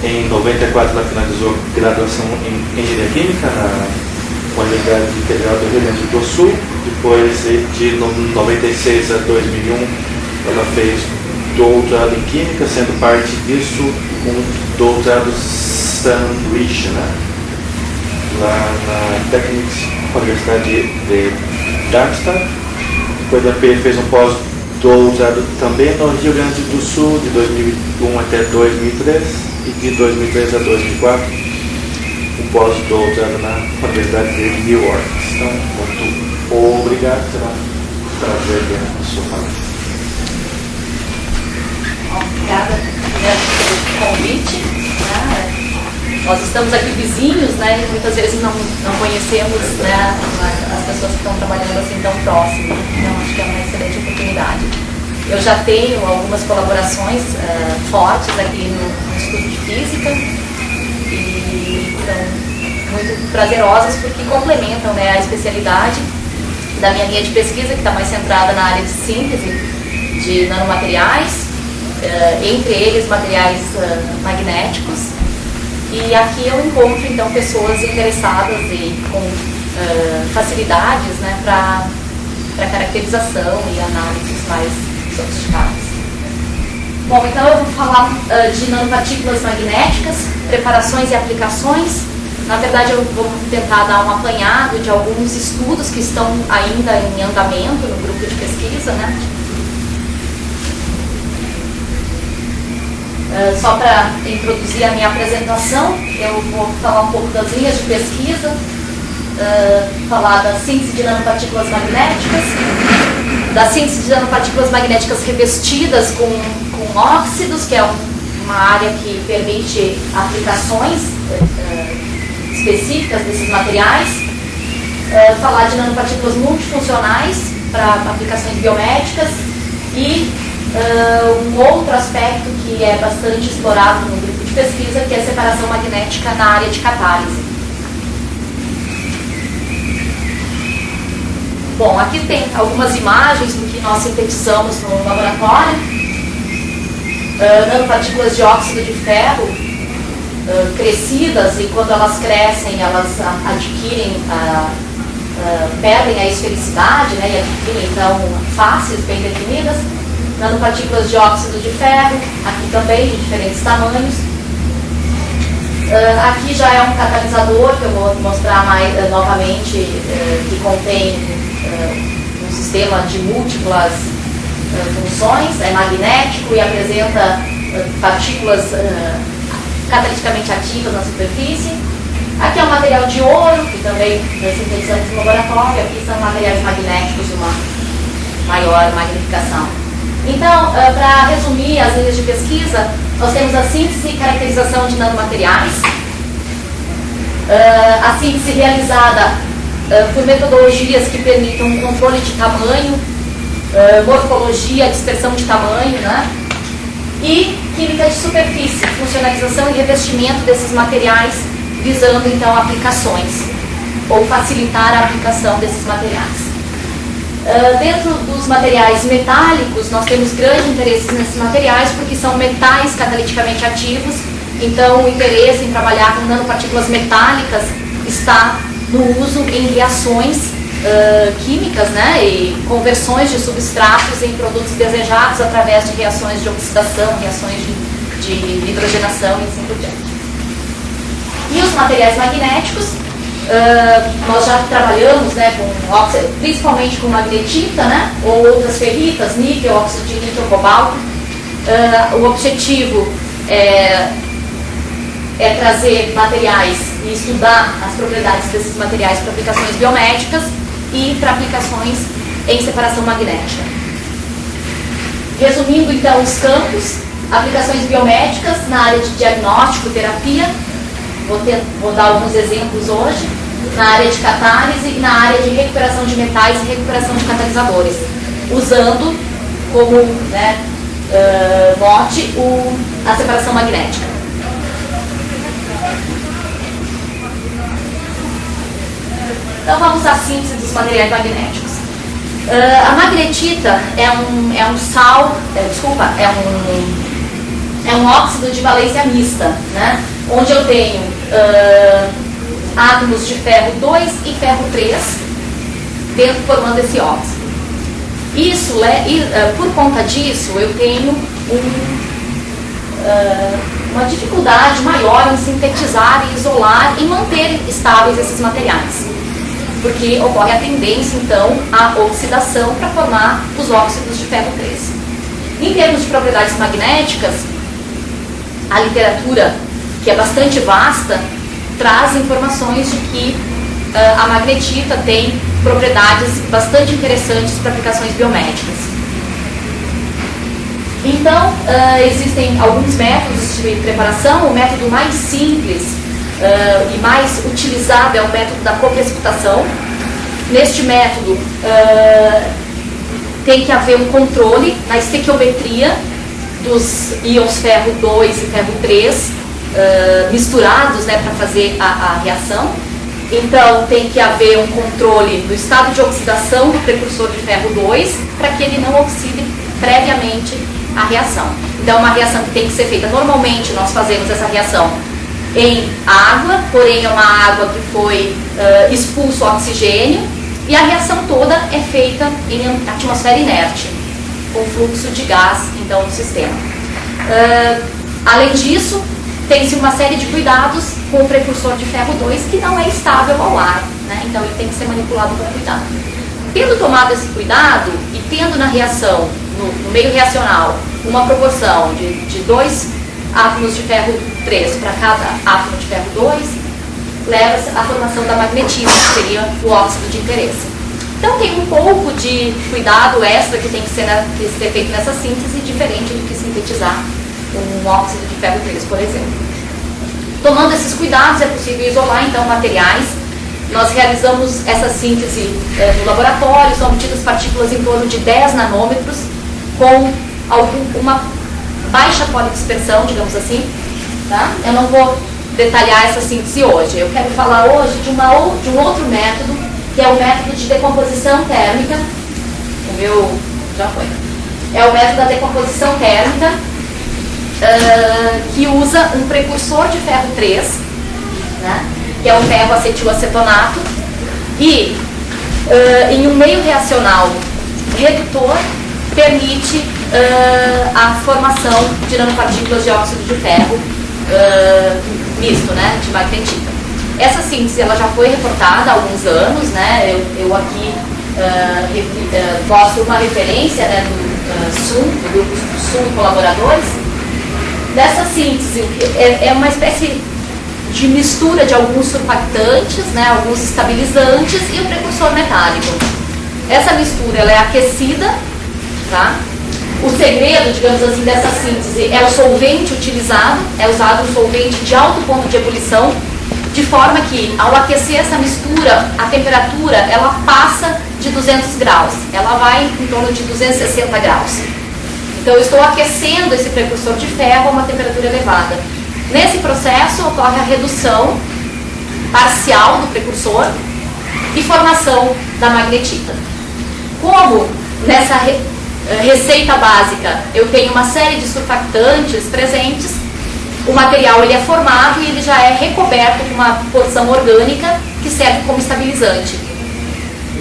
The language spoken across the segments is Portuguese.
Em 94 ela finalizou graduação em Engenharia Química na Universidade Federal do Rio Grande do Sul. Depois, de 96 a 2001, ela fez doutorado em Química, sendo parte disso um doutorado sanduíche, né? Lá na Technics Universidade de Darmstadt. Depois ela fez um pós-doutorado também no Rio Grande do Sul, de 2001 até 2003, e de 2003 a 2004, um pós-doutorado na Universidade de New Orleans. Então, muito obrigado, será um prazer ver a sua palestra. Obrigada pelo convite. Nós estamos aqui vizinhos, né, e muitas vezes não conhecemos, né, as pessoas que estão trabalhando assim tão próximo. Então, acho que é uma excelente oportunidade. Eu já tenho algumas colaborações fortes aqui no Instituto de Física e são muito prazerosas porque complementam, né, a especialidade da minha linha de pesquisa, que está mais centrada na área de síntese de nanomateriais, entre eles materiais magnéticos. E aqui eu encontro, então, pessoas interessadas e com facilidades, né, para caracterização e análises mais sofisticadas. Bom, então eu vou falar de nanopartículas magnéticas, preparações e aplicações. Na verdade, eu vou tentar dar um apanhado de alguns estudos que estão ainda em andamento no grupo de pesquisa, né? Só para introduzir a minha apresentação, eu vou falar um pouco das linhas de pesquisa, falar da síntese de nanopartículas magnéticas, da síntese de nanopartículas magnéticas revestidas com óxidos, que é uma área que permite aplicações específicas desses materiais, falar de nanopartículas multifuncionais para aplicações biomédicas e um outro aspecto que é bastante explorado no grupo de pesquisa, que é a separação magnética na área de catálise. Bom, aqui tem algumas imagens do que nós sintetizamos no laboratório. Nanopartículas de óxido de ferro crescidas, e quando elas crescem, elas adquirem, perdem a esfericidade, né, e adquirem então faces bem definidas. Nanopartículas de óxido de ferro, aqui também de diferentes tamanhos. Aqui já é um catalisador que eu vou mostrar novamente, que contém um sistema de múltiplas funções, é magnético e apresenta partículas cataliticamente ativas na superfície. Aqui é um material de ouro, que também sintetizamos no laboratório. Aqui são materiais magnéticos de uma maior magnificação. Então, para resumir as linhas de pesquisa, nós temos a síntese e caracterização de nanomateriais. A síntese realizada por metodologias que permitam um controle de tamanho, morfologia, dispersão de tamanho, né? E química de superfície, funcionalização e revestimento desses materiais, visando então aplicações, ou facilitar a aplicação desses materiais. Dentro dos materiais metálicos, nós temos grande interesse nesses materiais porque são metais cataliticamente ativos, então o interesse em trabalhar com nanopartículas metálicas está no uso em reações químicas, né, e conversões de substratos em produtos desejados através de reações de oxidação, reações de hidrogenação e assim por diante. E os materiais magnéticos, nós já trabalhamos, né, com óxido, principalmente com magnetita, né, ou outras ferritas, níquel, óxido de níquel, cobalto. O objetivo é trazer materiais e estudar as propriedades desses materiais para aplicações biomédicas e para aplicações em separação magnética. Resumindo então os campos, aplicações biomédicas na área de diagnóstico, terapia, vou dar alguns exemplos hoje, na área de catálise e na área de recuperação de metais e recuperação de catalisadores, usando como, né, mote a separação magnética. Então vamos à síntese dos materiais magnéticos. A magnetita é um sal, é um óxido de valência mista, né? Onde eu tenho átomos de ferro 2 e ferro 3 dentro, formando esse óxido. Isso, por conta disso, eu tenho uma dificuldade maior em sintetizar, em isolar e manter estáveis esses materiais, porque ocorre a tendência, então, à oxidação para formar os óxidos de ferro 3. Em termos de propriedades magnéticas, a literatura, que é bastante vasta, traz informações de que a magnetita tem propriedades bastante interessantes para aplicações biomédicas. Então, existem alguns métodos de preparação. O método mais simples e mais utilizado é o método da coprecipitação. Neste método, tem que haver um controle na estequiometria dos íons ferro 2 e ferro 3 misturados, né, para fazer a reação. Então, tem que haver um controle do estado de oxidação do precursor de ferro 2 para que ele não oxide previamente a reação. Então, é uma reação que tem que ser feita. Normalmente, nós fazemos essa reação em água, porém é uma água que foi expulso oxigênio, e a reação toda é feita em atmosfera inerte, com fluxo de gás, então, no sistema. Além disso, tem-se uma série de cuidados com o precursor de ferro 2, que não é estável ao ar, né? Então ele tem que ser manipulado com cuidado. Tendo tomado esse cuidado e tendo na reação, no meio reacional, uma proporção de 2 átomos de ferro 3 para cada átomo de ferro 2, leva-se à formação da magnetita, que seria o óxido de interesse. Então tem um pouco de cuidado extra que tem que ser feito nessa síntese, diferente do que sintetizar um óxido de ferro 3, por exemplo. Tomando esses cuidados, é possível isolar, então, materiais. Nós realizamos essa síntese no laboratório, são obtidas partículas em torno de 10 nanômetros, com uma baixa polidispersão, digamos assim. Tá? Eu não vou detalhar essa síntese hoje. Eu quero falar hoje de um outro método, que é o método de decomposição térmica. O meu já foi. É o método da decomposição térmica, que usa um precursor de ferro 3, né, que é o ferro acetilacetonato, e em um meio reacional redutor permite a formação de nanopartículas de óxido de ferro misto, né, de magnetita. Essa síntese ela já foi reportada há alguns anos, né, eu aqui mostro uma referência, né, do grupo SUM e colaboradores. Dessa síntese, é uma espécie de mistura de alguns surfactantes, né, alguns estabilizantes e o precursor metálico. Essa mistura ela é aquecida, tá? O segredo, digamos assim, dessa síntese é o solvente utilizado, é usado um solvente de alto ponto de ebulição, de forma que, ao aquecer essa mistura, a temperatura ela passa de 200 graus, ela vai em torno de 260 graus. Então, eu estou aquecendo esse precursor de ferro a uma temperatura elevada. Nesse processo, ocorre a redução parcial do precursor e formação da magnetita. Como nessa receita básica eu tenho uma série de surfactantes presentes, o material ele é formado e ele já é recoberto com uma porção orgânica que serve como estabilizante.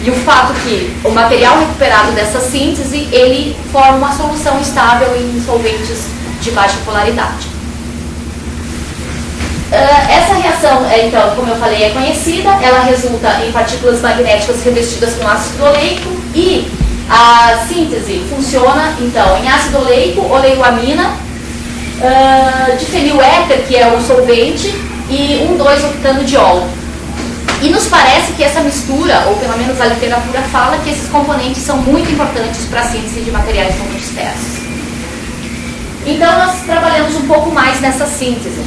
E o fato que o material recuperado dessa síntese, ele forma uma solução estável em solventes de baixa polaridade. Essa reação, então, como eu falei, é conhecida, ela resulta em partículas magnéticas revestidas com ácido oleico e a síntese funciona, então, em ácido oleico, oleoamina, difenil éter, que é o solvente, e 1,2-octano de ol. E nos parece que essa mistura, ou pelo menos a literatura fala, que esses componentes são muito importantes para a síntese de materiais muito dispersos. Então nós trabalhamos um pouco mais nessa síntese.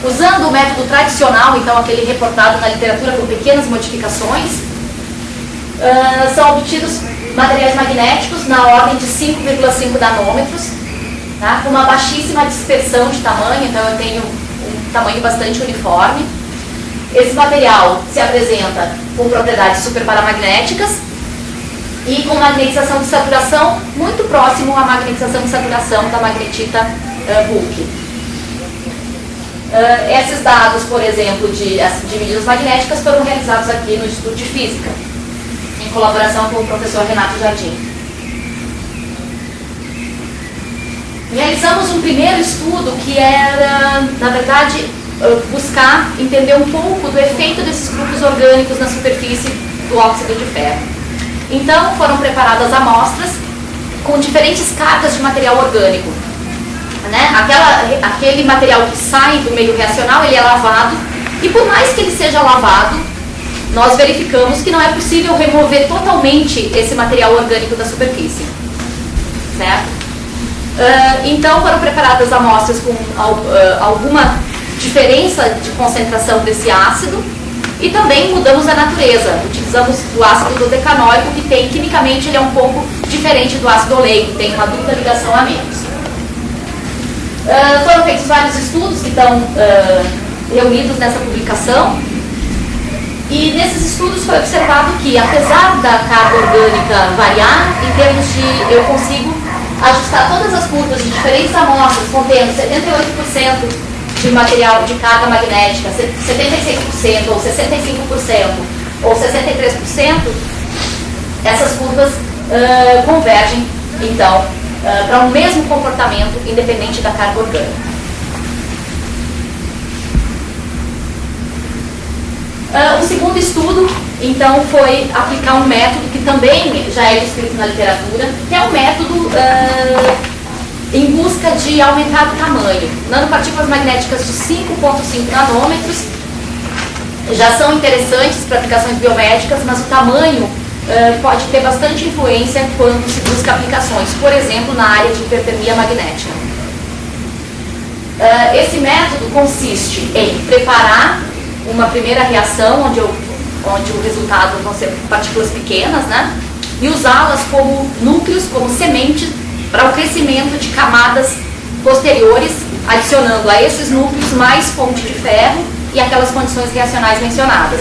Usando o método tradicional, então aquele reportado na literatura com pequenas modificações, são obtidos materiais magnéticos na ordem de 5,5 nanômetros, tá? Com uma baixíssima dispersão de tamanho, então eu tenho tamanho bastante uniforme. Esse material se apresenta com propriedades superparamagnéticas e com magnetização de saturação muito próximo à magnetização de saturação da magnetita bulk. Esses dados, por exemplo, de medidas magnéticas foram realizados aqui no Instituto de Física, em colaboração com o professor Renato Jardim. Realizamos um primeiro estudo que era, na verdade, buscar entender um pouco do efeito desses grupos orgânicos na superfície do óxido de ferro. Então, foram preparadas amostras com diferentes cargas de material orgânico. Né? Aquele material que sai do meio reacional, ele é lavado, e por mais que ele seja lavado, nós verificamos que não é possível remover totalmente esse material orgânico da superfície. Certo? Então foram preparadas amostras com alguma diferença de concentração desse ácido, e também mudamos a natureza. Utilizamos o ácido dodecanóico, que tem, quimicamente, ele é um pouco diferente do ácido oleico, tem uma dupla ligação a menos. Foram feitos vários estudos que estão reunidos nessa publicação, e nesses estudos foi observado que, apesar da carga orgânica variar, em termos de, eu consigo ajustar todas as curvas de diferentes amostras, contendo 78% de material de carga magnética, 76% ou 65% ou 63%, essas curvas convergem, então, para um mesmo comportamento, independente da carga orgânica. O segundo estudo, então, foi aplicar um método que também já é descrito na literatura, que é um método em busca de aumentar o tamanho. Nanopartículas magnéticas de 5,5 nanômetros já são interessantes para aplicações biomédicas, mas o tamanho pode ter bastante influência quando se busca aplicações, por exemplo, na área de hipertermia magnética. Esse método consiste em preparar uma primeira reação, onde o resultado vão ser partículas pequenas, né? E usá-las como núcleos, como sementes, para o crescimento de camadas posteriores, adicionando a esses núcleos mais fonte de ferro e aquelas condições reacionais mencionadas.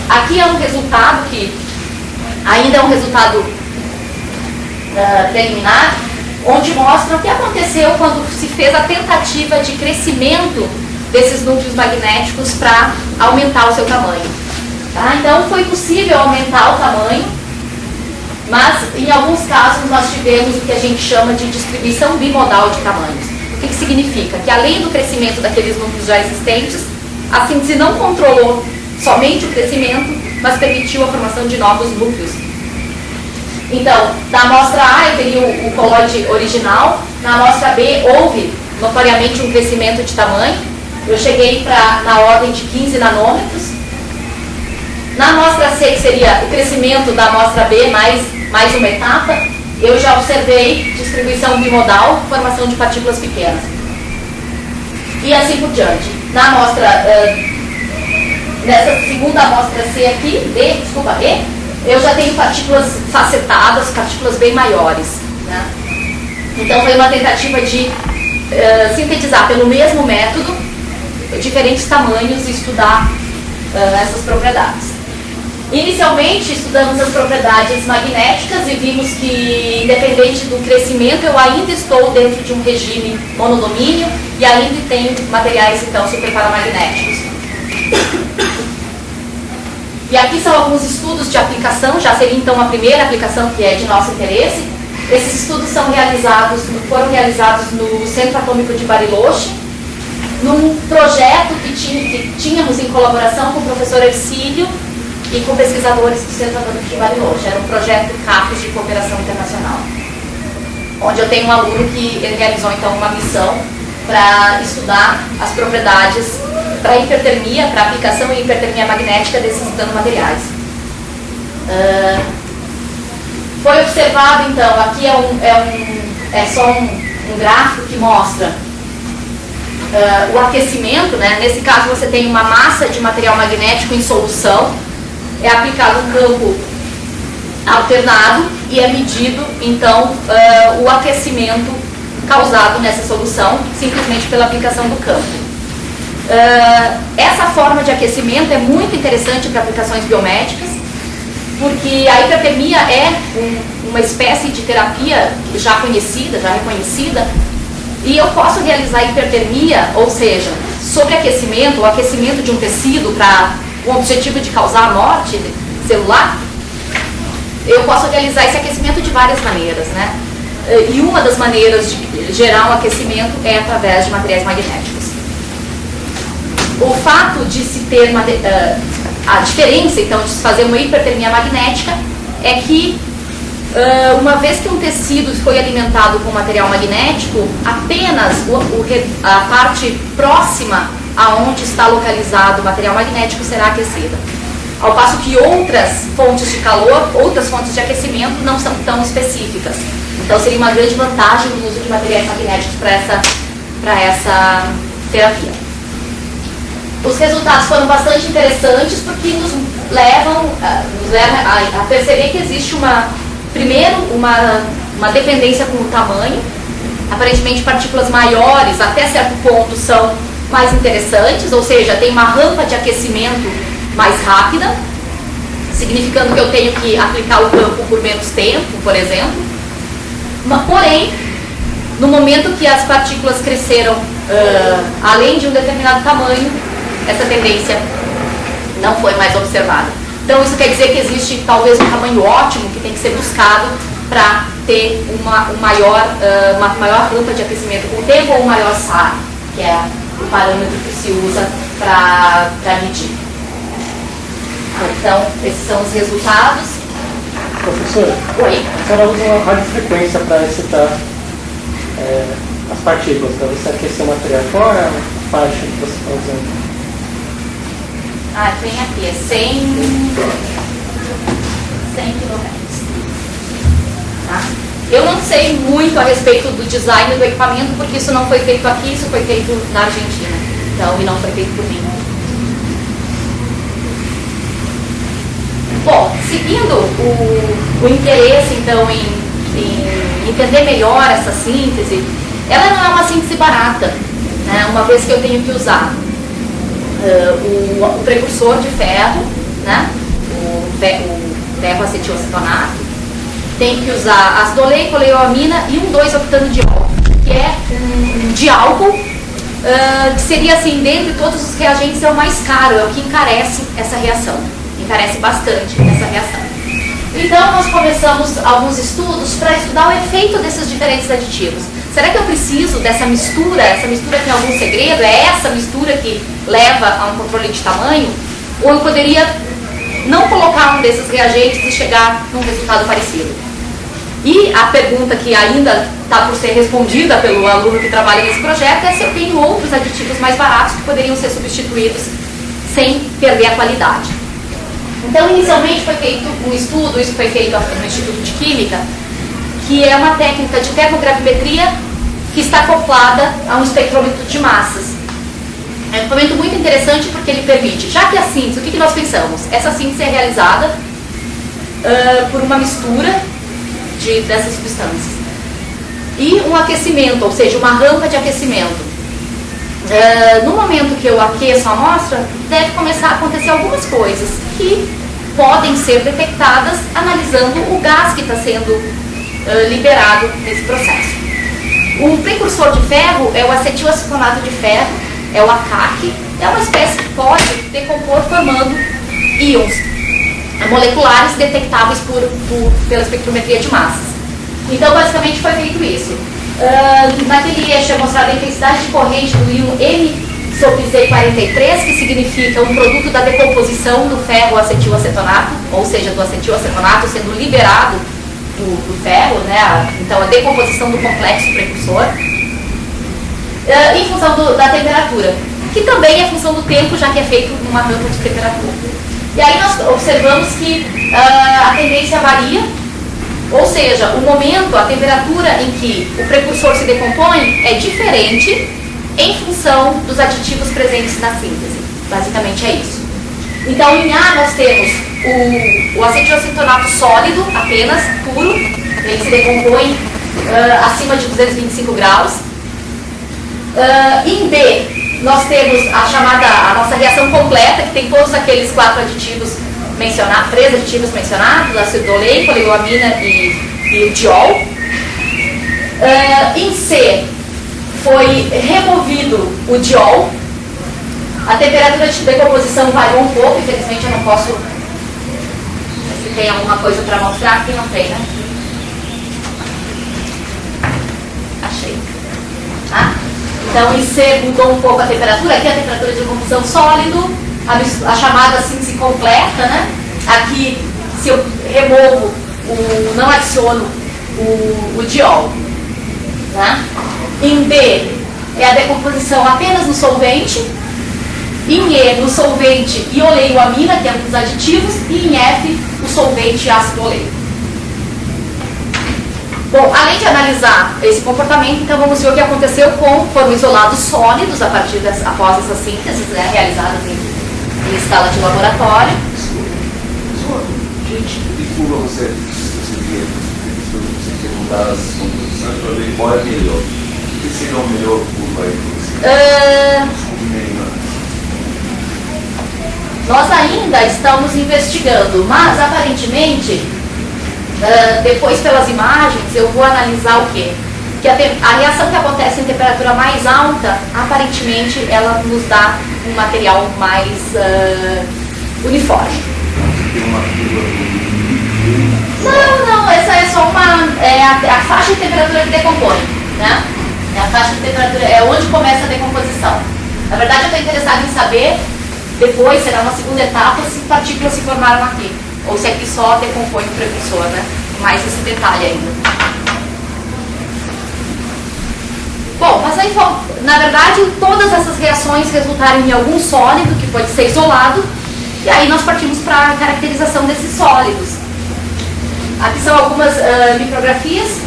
Aqui é um resultado que ainda é um resultado preliminar, onde mostra o que aconteceu quando se fez a tentativa de crescimento desses núcleos magnéticos para aumentar o seu tamanho. Tá? Então foi possível aumentar o tamanho, mas em alguns casos nós tivemos o que a gente chama de distribuição bimodal de tamanhos. O que significa? Que além do crescimento daqueles núcleos já existentes, a síntese não controlou somente o crescimento, mas permitiu a formação de novos núcleos. Então, na amostra A eu teria o colóide original, na amostra B houve notoriamente um crescimento de tamanho, eu cheguei na ordem de 15 nanômetros. Na amostra C, que seria o crescimento da amostra B mais uma etapa, eu já observei distribuição bimodal, formação de partículas pequenas. E assim por diante. Na amostra, nessa segunda amostra C aqui, E, eu já tenho partículas facetadas, partículas bem maiores. Né? Então foi uma tentativa de sintetizar pelo mesmo método diferentes tamanhos e estudar essas propriedades. Inicialmente estudamos as propriedades magnéticas e vimos que, independente do crescimento, eu ainda estou dentro de um regime monodomínio e ainda tenho materiais então superparamagnéticos. E aqui são alguns estudos de aplicação, já seria então a primeira aplicação que é de nosso interesse. Esses estudos foram realizados no Centro Atômico de Bariloche, num projeto que tínhamos em colaboração com o professor Ercílio e com pesquisadores do Centro Atômico de Bariloche. Era um projeto CAPES de cooperação internacional, onde eu tenho um aluno que ele realizou então uma missão para estudar as propriedades para hipertermia, para aplicação em hipertermia magnética desses nanomateriais. Foi observado então, aqui é só um gráfico que mostra o aquecimento, né? Nesse caso você tem uma massa de material magnético em solução, é aplicado um campo alternado e é medido então o aquecimento causado nessa solução simplesmente pela aplicação do campo. Essa forma de aquecimento é muito interessante para aplicações biomédicas, porque a hipertermia é uma espécie de terapia já conhecida, já reconhecida, e eu posso realizar hipertermia, ou seja, sobreaquecimento ou aquecimento de um tecido com o objetivo de causar a morte celular. Eu posso realizar esse aquecimento de várias maneiras, né? E uma das maneiras de gerar um aquecimento é através de materiais magnéticos. O fato de se ter a diferença, então, de se fazer uma hipertermia magnética é que uma vez que um tecido foi alimentado com material magnético, apenas a parte próxima aonde está localizado o material magnético será aquecida. Ao passo que outras fontes de calor, outras fontes de aquecimento não são tão específicas. Então seria uma grande vantagem no uso de materiais magnéticos para essa terapia. Os resultados foram bastante interessantes porque nos levam a perceber que existe primeiro uma dependência com o tamanho. Aparentemente partículas maiores até certo ponto são mais interessantes, ou seja, tem uma rampa de aquecimento mais rápida, significando que eu tenho que aplicar o campo por menos tempo, por exemplo. Porém, no momento que as partículas cresceram além de um determinado tamanho, essa tendência não foi mais observada. Então isso quer dizer que existe talvez um tamanho ótimo que tem que ser buscado para ter uma maior rampa de aquecimento com o tempo, ou um maior SAR, que é o parâmetro que se usa para medir. Então, esses são os resultados. Professora, Oi? a senhora usa uma radiofrequência para excitar as partículas, para você aquecer o material. Qual é a faixa que você está usando? Tem aqui, é 100 km. Tá? Eu não sei muito a respeito do design do equipamento, porque isso não foi feito aqui, isso foi feito na Argentina. Então, e não foi feito por mim. Bom, seguindo o interesse, então, em entender melhor essa síntese, ela não é uma síntese barata, né? Uma vez que eu tenho que usar o precursor de ferro, né? o ferro acetilacetonato, tem que usar ácido oleico, oleoamina e um 2-octano de álcool, que é um de álcool, que seria assim, dentre todos os reagentes, é o mais caro, é o que encarece essa reação, encarece bastante essa reação. Então nós começamos alguns estudos para estudar o efeito desses diferentes aditivos. Será que eu preciso dessa mistura? Essa mistura tem algum segredo? É essa mistura que leva a um controle de tamanho? Ou eu poderia não colocar um desses reagentes e chegar num resultado parecido? E a pergunta que ainda está por ser respondida pelo aluno que trabalha nesse projeto é se eu tenho outros aditivos mais baratos que poderiam ser substituídos sem perder a qualidade. Então, inicialmente foi feito um estudo, isso foi feito no Instituto de Química, que é uma técnica de termogravimetria que está acoplada a um espectrômetro de massas. É um equipamento muito interessante porque ele permite, já que a síntese, o que nós pensamos? Essa síntese é realizada por uma mistura dessas substâncias e um aquecimento, ou seja, uma rampa de aquecimento. No momento que eu aqueço a amostra, deve começar a acontecer algumas coisas que podem ser detectadas analisando o gás que está sendo liberado nesse processo. O precursor de ferro é o acetilacetonato de ferro, é o ACAC, é uma espécie que pode decompor formando íons moleculares detectáveis pela espectrometria de massas. Então, basicamente, foi feito isso. Naquele eixo é mostrada a intensidade de corrente do íon M-Z43, que significa um produto da decomposição do ferro acetilacetonato, ou seja, do acetilacetonato sendo liberado do ferro, né? Então a decomposição do complexo precursor, em função da temperatura, que também é função do tempo, já que é feito numa rampa de temperatura. E aí nós observamos que a tendência varia, ou seja, o momento, a temperatura em que o precursor se decompõe é diferente em função dos aditivos presentes na síntese. Basicamente é isso. Então, em A nós temos o acetilacetonato sólido, apenas, puro, ele se decompõe acima de 225 graus. Em B, nós temos a nossa reação completa, que tem todos aqueles 4 aditivos mencionados, 3 aditivos mencionados, ácido oleico, oleoamina e o diol. Em C, foi removido o diol. A temperatura de decomposição variou um pouco, infelizmente eu não posso... Se tem alguma coisa para mostrar, aqui não tem, né? Achei. Tá? Então, em C mudou um pouco a temperatura. Aqui a temperatura de decomposição sólido, a chamada síntese completa, né? Aqui, se eu removo, não adiciono o diol. Né? Em B, é a decomposição apenas no solvente. Em E, no solvente e oleoamina, que é um dos aditivos. E em F, o solvente e ácido oleico. Bom, além de analisar esse comportamento, então vamos ver o que aconteceu foram isolados sólidos após essas sínteses, né, realizadas em escala de laboratório. Que curva você conseguia mudar as composições para ver qual é melhor? O que seria o melhor curva aí para você? Nós ainda estamos investigando, mas aparentemente, depois pelas imagens, eu vou analisar o quê? Que a reação que acontece em temperatura mais alta, aparentemente, ela nos dá um material mais uniforme. Não, essa é só a faixa de temperatura que decompõe, né? É a faixa de temperatura, é onde começa a decomposição. Na verdade, eu estou interessado em saber, depois, será uma segunda etapa, se partículas se formaram aqui. Ou se aqui só decompõe o precursor, né? Mais esse detalhe ainda. Bom, mas aí, na verdade, todas essas reações resultaram em algum sólido que pode ser isolado. E aí nós partimos para a caracterização desses sólidos. Aqui são algumas micrografias.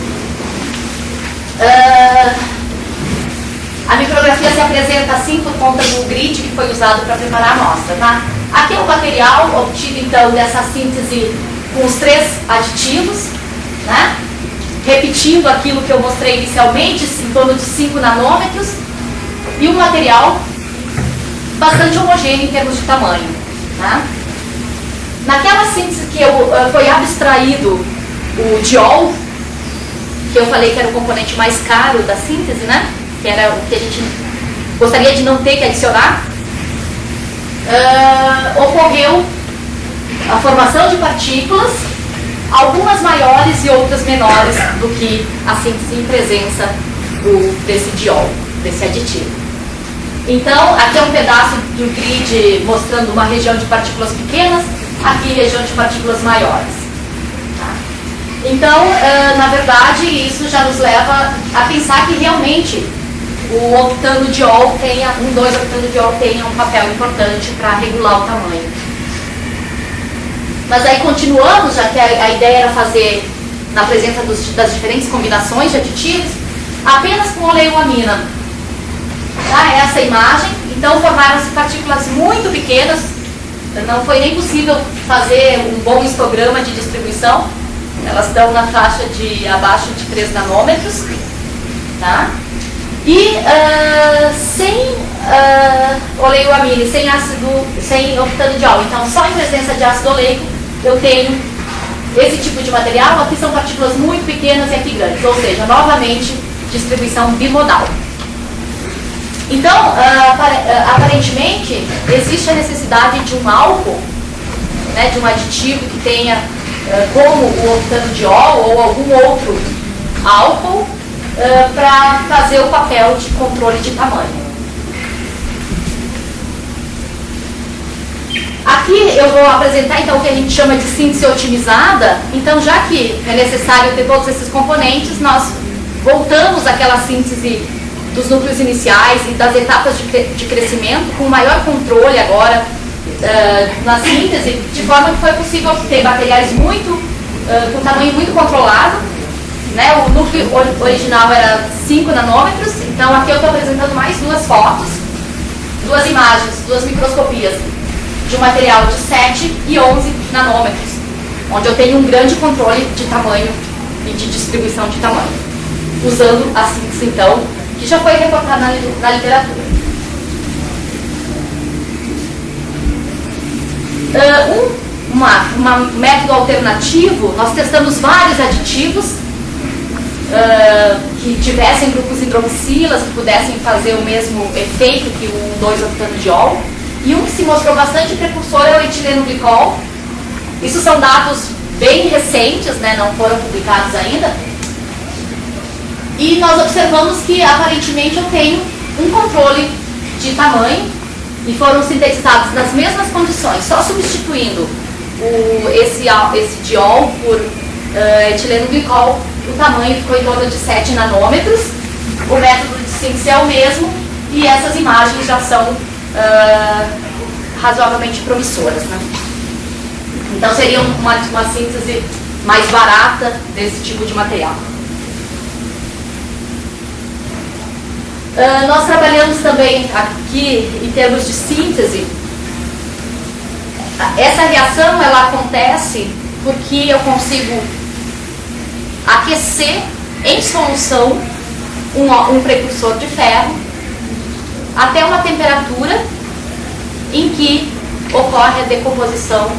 A micrografia se apresenta assim por conta do grid que foi usado para preparar a amostra, tá? Aqui é o material obtido então dessa síntese com os 3 aditivos, né? Repetindo aquilo que eu mostrei inicialmente, em torno de 5 nanômetros, e um material bastante homogêneo em termos de tamanho, né? Naquela síntese que foi abstraído o diol, que eu falei que era o componente mais caro da síntese, né? Que era o que a gente gostaria de não ter que adicionar, ocorreu a formação de partículas, algumas maiores e outras menores do que a síntese em presença desse diol, desse aditivo. Então, aqui é um pedaço do grid mostrando uma região de partículas pequenas, aqui região de partículas maiores. Tá? Então, na verdade, isso já nos leva a pensar que realmente o octanodiol tenha, 2-octanodiol tenha um papel importante para regular o tamanho. Mas aí continuamos, já que a ideia era fazer, na presença das diferentes combinações de aditivos, apenas com oleoamina. Tá? Essa imagem, então formaram-se partículas muito pequenas, não foi nem possível fazer um bom histograma de distribuição, elas estão na faixa de abaixo de 3 nanômetros, tá? E sem oleoamina, sem octanodiol, então só em presença de ácido oleico eu tenho esse tipo de material. Aqui são partículas muito pequenas e aqui grandes, ou seja, novamente distribuição bimodal. Então, aparentemente, existe a necessidade de um álcool, né, de um aditivo que tenha como o octanodiol ou algum outro álcool para fazer o papel de controle de tamanho. Aqui eu vou apresentar então o que a gente chama de síntese otimizada. Então, já que é necessário ter todos esses componentes, nós voltamos àquela síntese dos núcleos iniciais e das etapas de crescimento com maior controle agora na síntese, de forma que foi possível obter materiais com tamanho muito controlado. Né? O núcleo original era 5 nanômetros, então aqui eu estou apresentando mais 2 fotos, 2 imagens, 2 microscopias de um material de 7 e 11 nanômetros, onde eu tenho um grande controle de tamanho e de distribuição de tamanho, usando a síntese então, que já foi reportada na literatura. Um método alternativo, nós testamos vários aditivos que tivessem grupos hidroxilas, que pudessem fazer o mesmo efeito que o 2-octanediol. E um que se mostrou bastante precursor é o etileno glicol. Isso são dados bem recentes, né, não foram publicados ainda. E nós observamos que aparentemente eu tenho um controle de tamanho e foram sintetizados nas mesmas condições, só substituindo esse diol por etileno glicol. O tamanho ficou em torno de 7 nanômetros, o método de síntese é o mesmo e essas imagens já são razoavelmente promissoras, né? Então seria uma síntese mais barata desse tipo de material. Nós trabalhamos também aqui em termos de síntese. Essa reação ela acontece porque eu consigo aquecer em solução um precursor de ferro até uma temperatura em que ocorre a decomposição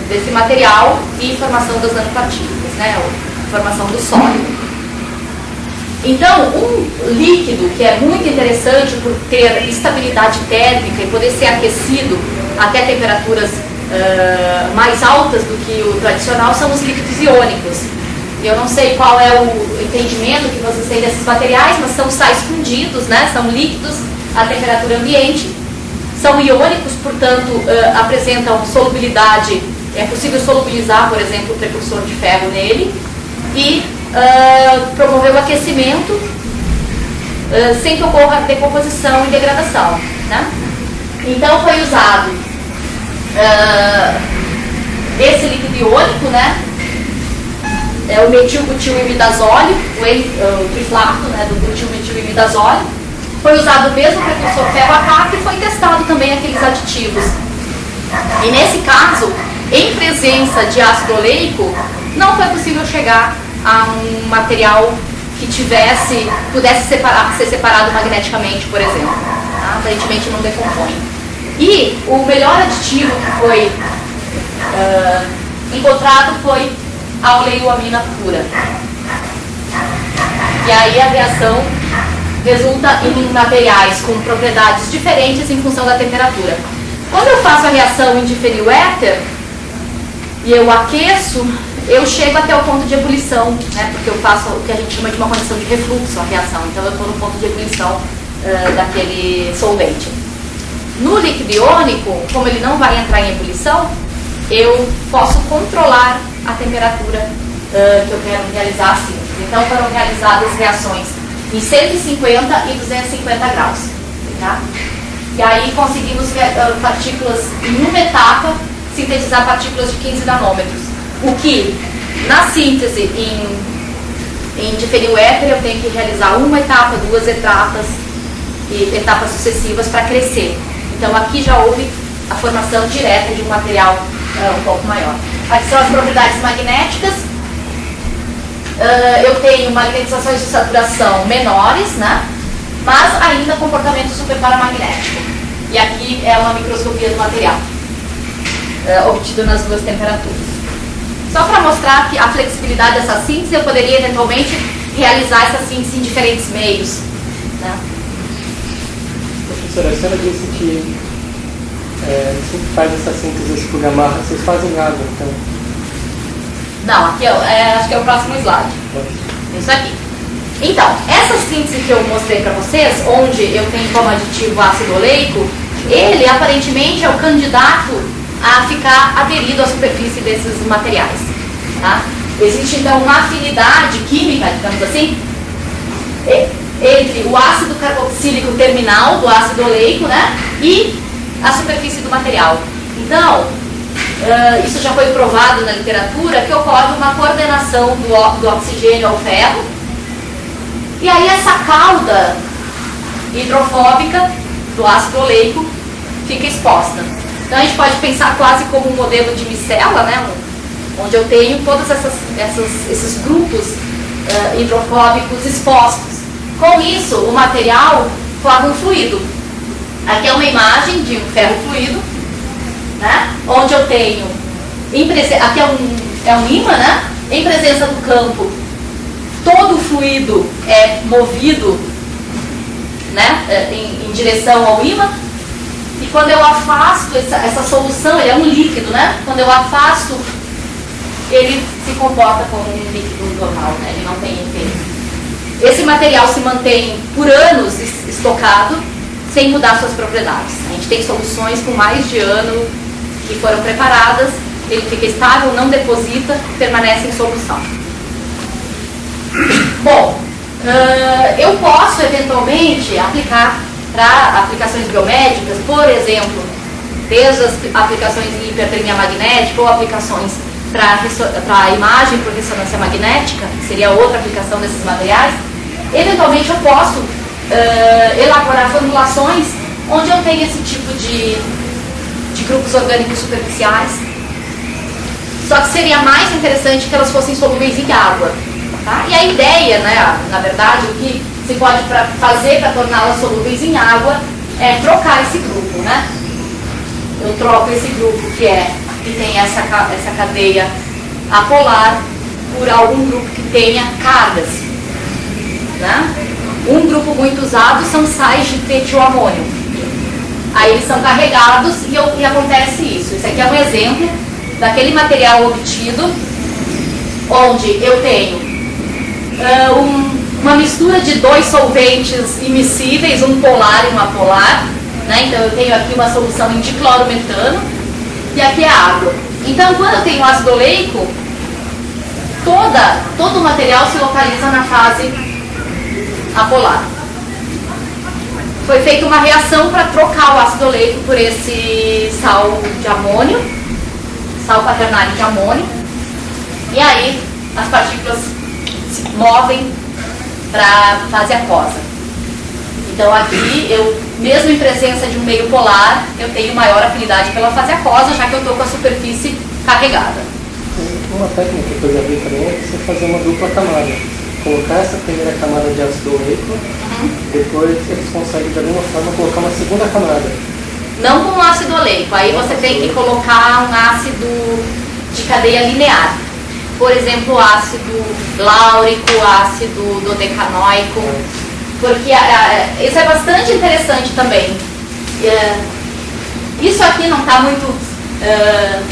desse material e formação das nanopartículas, né, a formação do sólido. Então, um líquido que é muito interessante por ter estabilidade térmica e poder ser aquecido até temperaturas mais altas do que o tradicional são os líquidos iônicos. Eu não sei qual é o entendimento que vocês têm desses materiais, mas são sais fundidos, né? São líquidos à temperatura ambiente, são iônicos, portanto, apresentam solubilidade, é possível solubilizar, por exemplo, o precursor de ferro nele e promover o aquecimento sem que ocorra decomposição e degradação, né? Então foi usado esse líquido iônico, né? É o metilbutil-imidazóleo, o triflato, né, do butil-metil-imidazóleo. Foi usado o mesmo precursor ferro AK e foi testado também aqueles aditivos. E nesse caso, em presença de ácido oleico, não foi possível chegar a um material que pudesse ser separado magneticamente, por exemplo. Tá? Aparentemente não decompõe. E o melhor aditivo que foi encontrado foi a oleoamina pura. E aí a reação resulta em materiais com propriedades diferentes em função da temperatura. Quando eu faço a reação em difenil éter e eu aqueço, eu chego até o ponto de ebulição, né, porque eu faço o que a gente chama de uma condição de refluxo, a reação. Então eu estou no ponto de ebulição daquele solvente. No líquido iônico, como ele não vai entrar em ebulição, eu posso controlar a temperatura que eu quero realizar a síntese. Então foram realizadas reações em 150 e 250 graus. Tá? E aí conseguimos partículas em uma etapa, sintetizar partículas de 15 nanômetros. O que, na síntese em difenil éter, eu tenho que realizar uma etapa, 2 etapas e etapas sucessivas para crescer. Então aqui já houve a formação direta de um material um pouco maior. Aqui são as propriedades magnéticas. Eu tenho magnetizações de saturação menores, né? Mas ainda comportamento superparamagnético. E aqui é uma microscopia do material, obtido nas duas temperaturas. Só para mostrar que a flexibilidade dessa síntese, eu poderia eventualmente realizar essa síntese em diferentes meios, né? Professora, a senhora disse que sempre faz essa síntese por gamarra, vocês fazem nada, então? Não, aqui acho que é o próximo slide. Isso aqui. Então, essa síntese que eu mostrei para vocês, onde eu tenho como aditivo ácido oleico, ele aparentemente é o candidato a ficar aderido à superfície desses materiais. Tá? Existe então uma afinidade química, digamos assim, entre o ácido carboxílico terminal do ácido oleico, né, e a superfície do material. Então, isso já foi provado na literatura, que ocorre uma coordenação do oxigênio ao ferro, e aí essa cauda hidrofóbica do ácido oleico fica exposta. Então a gente pode pensar quase como um modelo de micela, né, onde eu tenho todos esses grupos hidrofóbicos expostos. Com isso, o material forma um fluido. Aqui é uma imagem de um ferro fluido, né? Onde eu tenho, aqui é um ímã, né? Em presença do campo, todo o fluido é movido, né? Em direção ao ímã. E quando eu afasto essa solução, ele é um líquido, né? Quando eu afasto, ele se comporta como um líquido normal, né? Ele não tem efeito. Esse material se mantém por anos estocado, sem mudar suas propriedades. A gente tem soluções com mais de ano que foram preparadas, ele fica estável, não deposita, permanece em solução. Bom, eu posso eventualmente aplicar para aplicações biomédicas, por exemplo, desde as aplicações em hipertermia magnética ou aplicações para imagem por ressonância magnética, que seria outra aplicação desses materiais. Eventualmente eu posso elaborar formulações onde eu tenho esse tipo de grupos orgânicos superficiais, só que seria mais interessante que elas fossem solúveis em água, tá? E a ideia, né, na verdade, o que se pode fazer para torná-las solúveis em água é trocar esse grupo, né? Eu troco esse grupo que tem essa cadeia apolar por algum grupo que tenha cargas, né? Um grupo muito usado são sais de tetioamônio. Aí eles são carregados e acontece isso. Esse aqui é um exemplo daquele material obtido, onde eu tenho uma mistura de dois solventes immiscíveis, um polar e um apolar, né? Então eu tenho aqui uma solução em diclorometano e aqui é água. Então quando eu tenho ácido oleico, todo o material se localiza na fase apolar. Foi feita uma reação para trocar o ácido oleico por esse sal de amônio, sal quaternário de amônio, e aí as partículas se movem para a fase aquosa. Então aqui, mesmo em presença de um meio polar, eu tenho maior afinidade pela fase aquosa, já que eu estou com a superfície carregada. Uma técnica que eu já vi também é você fazer uma dupla camada. Colocar essa primeira camada de ácido oleico, depois eles conseguem de alguma forma colocar uma segunda camada. Não com ácido oleico, aí você tem que colocar um ácido de cadeia linear. Por exemplo, ácido láurico, ácido dodecanoico, porque isso é bastante interessante também. Isso aqui não está muito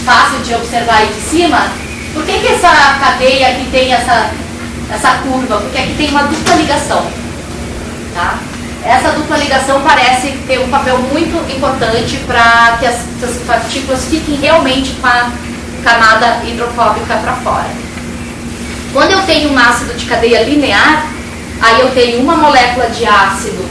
fácil de observar aí de cima. Por que essa cadeia aqui tem essa curva? Porque aqui tem uma dupla ligação, tá? Essa dupla ligação parece ter um papel muito importante para que as partículas fiquem realmente com a camada hidrofóbica para fora. Quando eu tenho um ácido de cadeia linear, aí eu tenho uma molécula de ácido,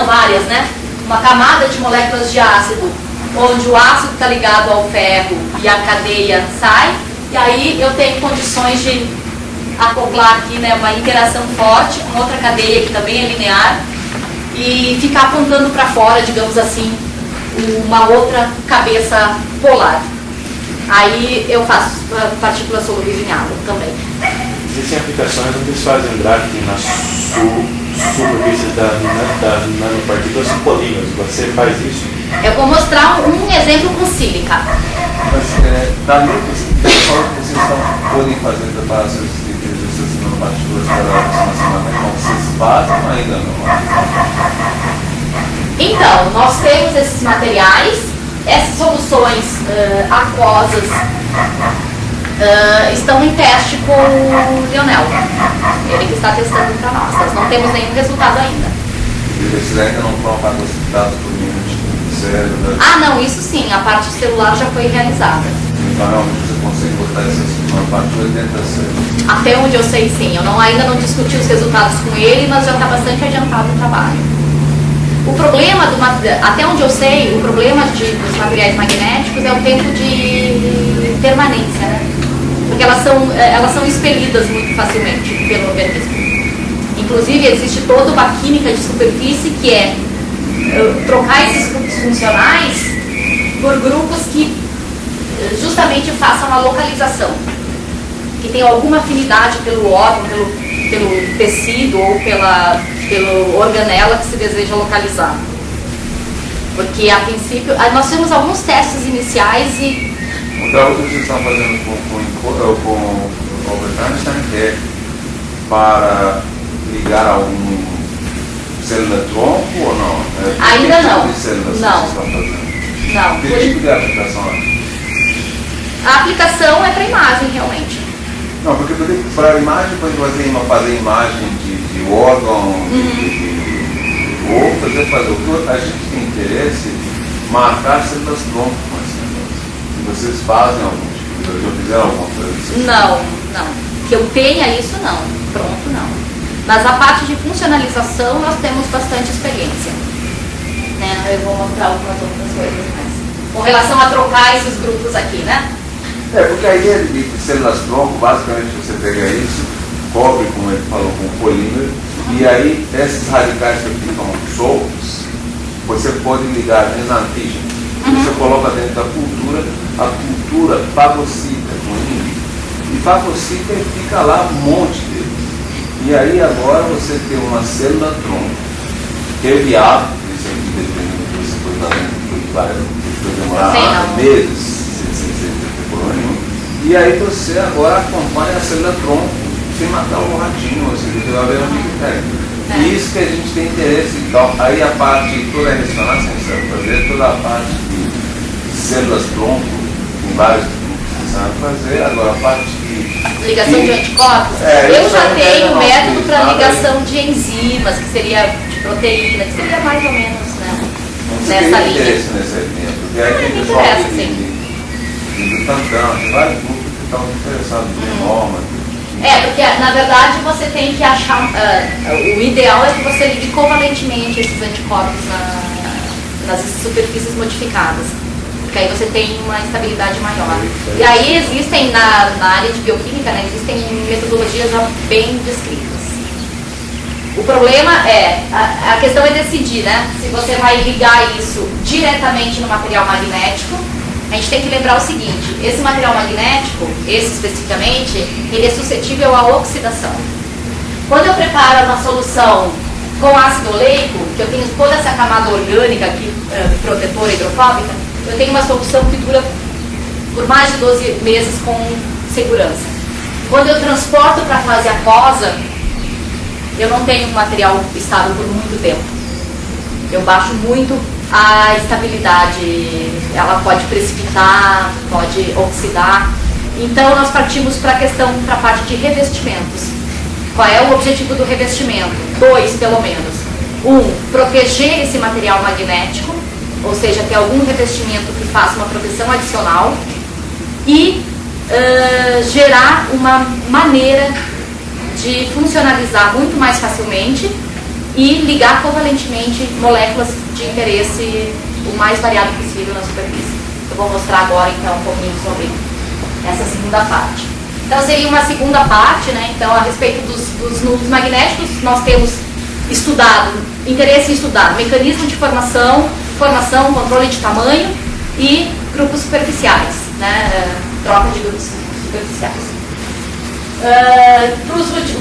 várias, né? Uma camada de moléculas de ácido, onde o ácido está ligado ao ferro e a cadeia sai, e aí eu tenho condições de acoplar aqui, né, uma interação forte com outra cadeia que também é linear e ficar apontando para fora, digamos assim, uma outra cabeça polar. Aí eu faço partículas solúveis em água também. Existem aplicações onde eles fazem drafting na superfície das nanopartículas em polímeros. Você faz isso? Eu vou mostrar um exemplo com sílica. Mas dali vocês podem fazer preparações dessas nanopartículas para a próxima semana, então vocês fazem ou ainda não? Então, nós temos esses materiais, essas soluções aquosas estão em teste com o Lionel. Ele que está testando para nós. Nós não temos nenhum resultado ainda. E esses ainda não foram fagocitados por nenhum tipo de célula? Ah, não, isso sim, a parte celular já foi realizada. Então realmente você consegue botar essas partículas dentro da célula? Até onde eu sei, sim. Eu ainda não discuti os resultados com ele, mas já está bastante adiantado o trabalho. O problema, até onde eu sei, o problema dos materiais magnéticos é o tempo de permanência, né? Porque elas são expelidas muito facilmente pelo organismo. Inclusive, existe toda uma química de superfície que é trocar esses grupos funcionais por grupos que justamente façam a localização, que tenham alguma afinidade pelo órgão, pelo tecido ou pelo organela que se deseja localizar. Porque, a princípio, nós temos alguns testes iniciais e... Então, o que vocês estão fazendo com o Albert Einstein é para ligar algum célula-tronco ou não? Ainda não. Que tipo de células Não. vocês estão fazendo? Não. Que tipo de aplicação é? A aplicação é para imagem, realmente. Não, porque para a imagem, quando fazer imagem de órgão, ou fazer o que a gente tem interesse, marcar células tronco com as células. E vocês fazem algum tipo, já fizeram alguma coisa assim? Não. Que eu tenha isso, não. Pronto, não. Mas a parte de funcionalização, nós temos bastante experiência. Né? Eu vou mostrar algumas outras coisas mais. Com relação a trocar esses grupos aqui, né? Porque a ideia de células-tronco, basicamente você pega isso, cobre, como ele falou, com polímero, e aí esses radicais que ficam soltos, você pode ligar em antígeno. Você coloca dentro da cultura, a cultura fagocita com ele, e fagocita e fica lá um monte deles. E aí agora você tem uma célula-tronco, que é viável, isso aqui depende do que você foi fazendo, que vai demorar meses. E aí você agora acompanha a célula-tronco sem matar o ratinho, ou seja, você vai ver onde que pega. E isso que a gente tem interesse. Então, aí a parte, toda a ressonância que você vai fazer, toda a parte de células-tronco, tem vários que você vai fazer, agora a parte de... Ligação de anticorpos? Eu já tenho um método para ligação de enzimas, que seria de proteína, que seria mais ou menos, né, nessa linha. Interesse nessa linha, porque aí tem pessoal do Tantão, tem vários grupos que estão interessados em genoma. Porque na verdade você tem que achar, o ideal é que você ligue covalentemente esses anticorpos nas superfícies modificadas, porque aí você tem uma estabilidade maior. E aí existem, na área de bioquímica, né, existem metodologias já bem descritas. O problema a questão é decidir, né, se você vai ligar isso diretamente no material magnético. A gente tem que lembrar o seguinte, esse material magnético, esse especificamente, ele é suscetível à oxidação. Quando eu preparo uma solução com ácido oleico, que eu tenho toda essa camada orgânica aqui, protetora hidrofóbica, eu tenho uma solução que dura por mais de 12 meses com segurança. Quando eu transporto para a fase aquosa, eu não tenho um material estável por muito tempo. Eu baixo muito a estabilidade, ela pode precipitar, pode oxidar. Então nós partimos para a parte de revestimentos. Qual é o objetivo do revestimento? 2, pelo menos. 1, proteger esse material magnético, ou seja, ter algum revestimento que faça uma proteção adicional e gerar uma maneira de funcionalizar muito mais facilmente e ligar covalentemente moléculas de interesse o mais variado possível na superfície. Eu vou mostrar agora então um pouquinho sobre essa segunda parte. Então seria uma segunda parte, né? Então a respeito dos núcleos magnéticos, nós temos estudado, interesse em estudar mecanismo de formação, controle de tamanho e grupos superficiais, né? Troca de grupos superficiais.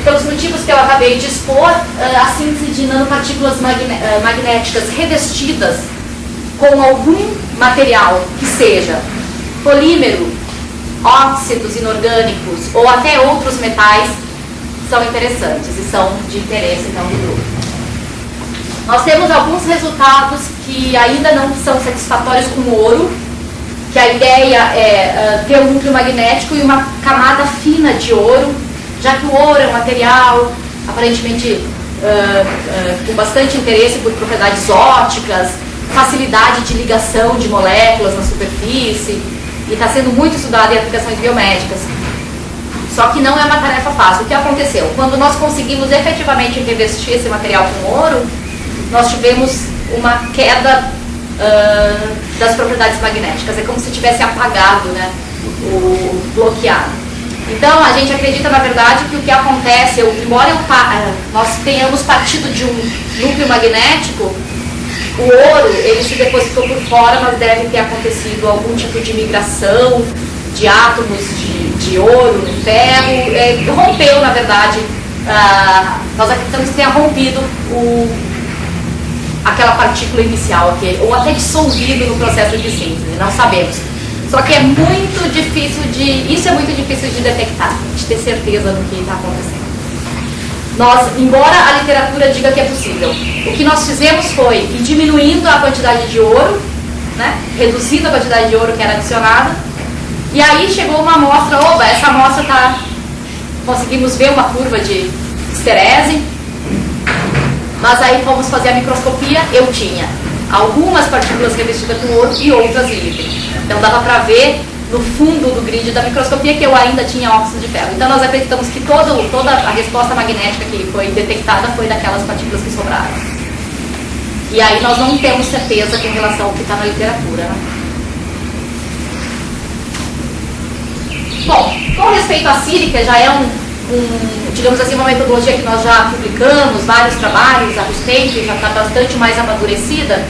Pelos motivos que eu acabei de expor, a síntese de nanopartículas magnéticas revestidas com algum material que seja polímero, óxidos inorgânicos ou até outros metais são interessantes e são de interesse então do grupo. Nós temos alguns resultados que ainda não são satisfatórios com o ouro, que a ideia é ter um núcleo magnético e uma camada fina de ouro, já que o ouro é um material aparentemente com bastante interesse por propriedades ópticas, facilidade de ligação de moléculas na superfície, e está sendo muito estudado em aplicações biomédicas. Só que não é uma tarefa fácil. O que aconteceu? Quando nós conseguimos efetivamente revestir esse material com ouro, nós tivemos uma queda das propriedades magnéticas. É como se tivesse apagado, né, bloqueado. Então a gente acredita na verdade que o que acontece, embora nós tenhamos partido de um núcleo magnético, o ouro ele se depositou por fora, mas deve ter acontecido algum tipo de migração de átomos de ouro no ferro, rompeu na verdade, nós acreditamos que tenha rompido aquela partícula inicial, ou até dissolvido no processo de síntese, não sabemos. Só que é muito difícil isso é muito difícil de detectar, de ter certeza do que está acontecendo. Embora a literatura diga que é possível, o que nós fizemos foi ir diminuindo a quantidade de ouro, né, reduzindo a quantidade de ouro que era adicionada, e aí chegou uma amostra, essa amostra conseguimos ver uma curva de esterese, mas aí fomos fazer a microscopia, eu tinha algumas partículas revestidas com ouro e outras livres. Então dava para ver no fundo do grid da microscopia que eu ainda tinha óxido de ferro. Então nós acreditamos que toda a resposta magnética que foi detectada foi daquelas partículas que sobraram. E aí nós não temos certeza com relação ao que está na literatura, né? Bom, com respeito à sílica, já é digamos assim, uma metodologia que nós já publicamos vários trabalhos a respeito, já está bastante mais amadurecida.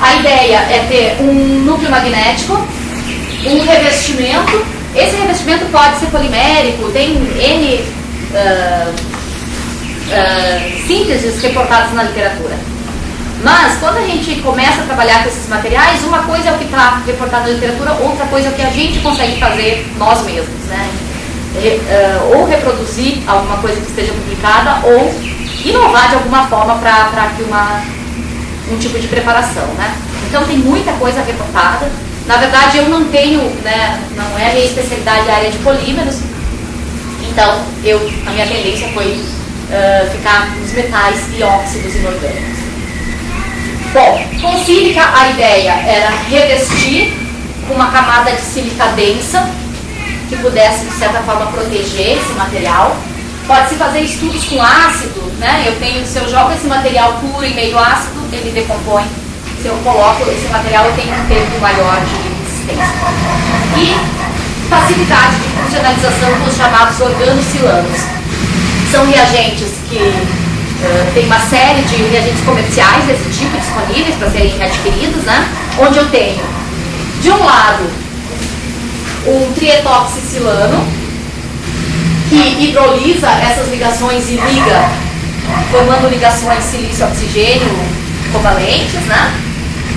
A ideia é ter um núcleo magnético, um revestimento. Esse revestimento pode ser polimérico, tem N sínteses reportadas na literatura. Mas, quando a gente começa a trabalhar com esses materiais, uma coisa é o que está reportado na literatura, outra coisa é o que a gente consegue fazer nós mesmos, né? Ou reproduzir alguma coisa que esteja publicada, ou inovar de alguma forma para que um tipo de preparação, né? Então tem muita coisa reportada. Na verdade eu não tenho, né, não é a minha especialidade a área de polímeros, então a minha tendência foi ficar nos metais e óxidos inorgânicos. Bom, com sílica a ideia era revestir com uma camada de sílica densa que pudesse de certa forma proteger esse material. Pode-se fazer estudos com ácido, né? Se eu jogo esse material puro em meio ácido, ele decompõe. Se eu coloco esse material, eu tenho um tempo maior de resistência. E facilidade de funcionalização com os chamados organocilanos. São reagentes que tem uma série de reagentes comerciais desse tipo disponíveis para serem adquiridos, né? Onde eu tenho, de um lado, um trietoxicilano, que hidrolisa essas ligações e liga, formando ligações silício-oxigênio covalentes, né?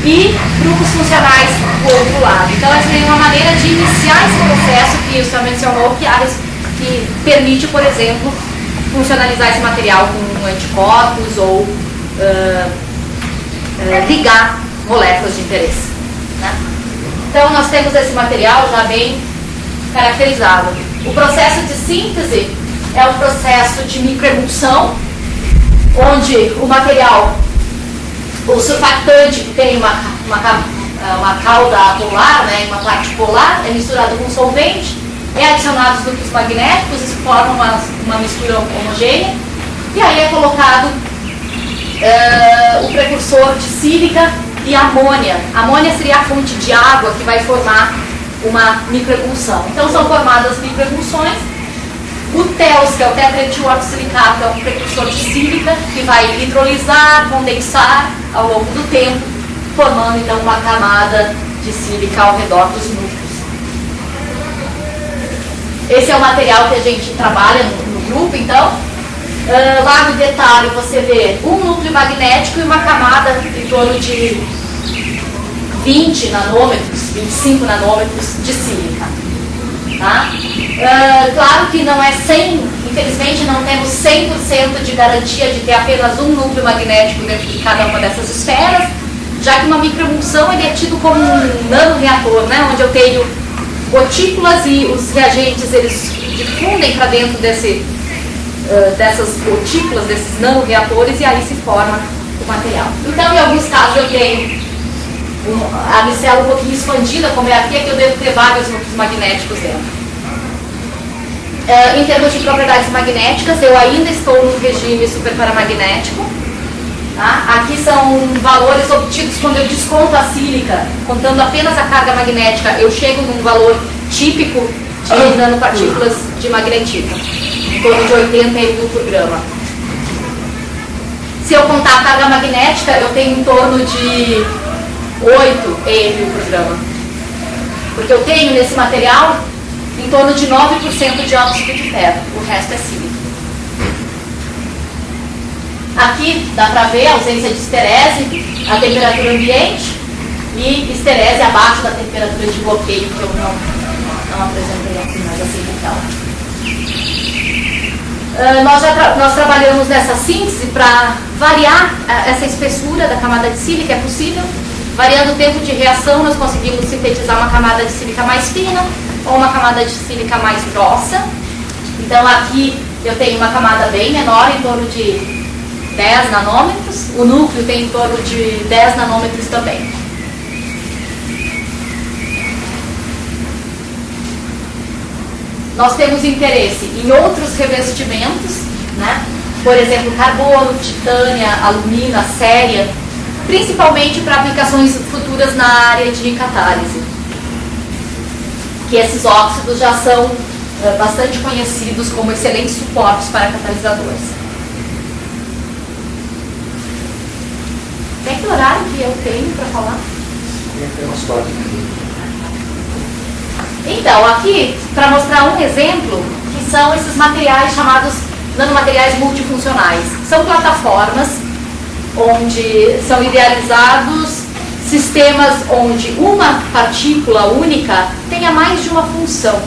E grupos funcionais do outro lado. Então, essa é uma maneira de iniciar esse processo que o senhor mencionou, que permite, por exemplo, funcionalizar esse material com anticorpos ou ligar moléculas de interesse, né? Então, nós temos esse material já bem caracterizado. O processo de síntese é um processo de microemulsão, onde o material, o surfactante, que tem uma cauda polar, né, uma parte polar, é misturado com solvente, é adicionado os núcleos magnéticos, isso forma uma mistura homogênea, e aí é colocado o precursor de sílica e amônia. A amônia seria a fonte de água que vai formar uma microemulsão. Então são formadas microemulsões. O TEOS, que é o tetraetilortosilicato, é um precursor de sílica que vai hidrolisar, condensar ao longo do tempo, formando então uma camada de sílica ao redor dos núcleos. Esse é o material que a gente trabalha no grupo, então. Lá no detalhe você vê um núcleo magnético e uma camada em torno de 20 nanômetros, 25 nanômetros de sílica. Tá? Claro que não é 100, infelizmente não temos 100% de garantia de ter apenas um núcleo magnético dentro de cada uma dessas esferas, já que uma microemulsão ele é tido como um nanoreator, né? Onde eu tenho gotículas e os reagentes eles difundem para dentro dessas gotículas, desses nanoreatores, e aí se forma o material. Então, em alguns casos eu tenho a micela um pouquinho expandida, como é aqui, que eu devo ter vários núcleos magnéticos dentro. Em termos de propriedades magnéticas, eu ainda estou no regime superparamagnético. Tá? Aqui são valores obtidos quando eu desconto a sílica, contando apenas a carga magnética, eu chego num valor típico de nanopartículas de magnetita, em torno de 80 mil por grama. Se eu contar a carga magnética, eu tenho em torno de 8 mil por grama. Porque eu tenho nesse material em torno de 9% de óxido de ferro, o resto é sílica. Aqui dá para ver a ausência de esterese, a temperatura ambiente e esterese abaixo da temperatura de bloqueio, que eu não apresentei aqui, mas assim então. Nós trabalhamos nessa síntese para variar essa espessura da camada de sílica, é possível. Variando o tempo de reação, nós conseguimos sintetizar uma camada de sílica mais fina ou uma camada de sílica mais grossa. Então aqui eu tenho uma camada bem menor, em torno de 10 nanômetros. O núcleo tem em torno de 10 nanômetros também. Nós temos interesse em outros revestimentos, né? Por exemplo, carbono, titânia, alumina, céria, principalmente para aplicações futuras na área de catálise. Que esses óxidos já são bastante conhecidos como excelentes suportes para catalisadores. Tem que horário que eu tenho para falar? Então, aqui, para mostrar um exemplo, que são esses materiais chamados nanomateriais multifuncionais. São plataformas onde são idealizados sistemas onde uma partícula única tenha mais de uma função,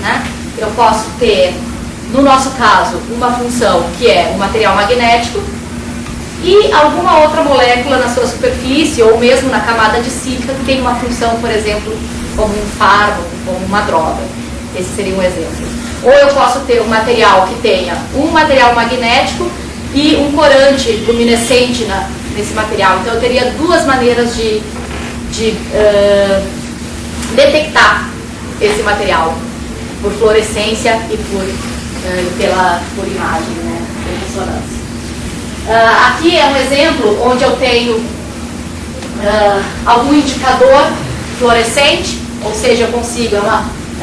né? Eu posso ter, no nosso caso, uma função que é o material magnético e alguma outra molécula na sua superfície ou mesmo na camada de sílica que tem uma função, por exemplo, como um fármaco, como uma droga. Esse seria um exemplo. Ou eu posso ter um material que tenha um material magnético e um corante luminescente nesse material. Então eu teria duas maneiras de detectar esse material, por fluorescência e por imagem, né, por ressonância. Aqui é um exemplo onde eu tenho algum indicador fluorescente, ou seja, eu consigo, é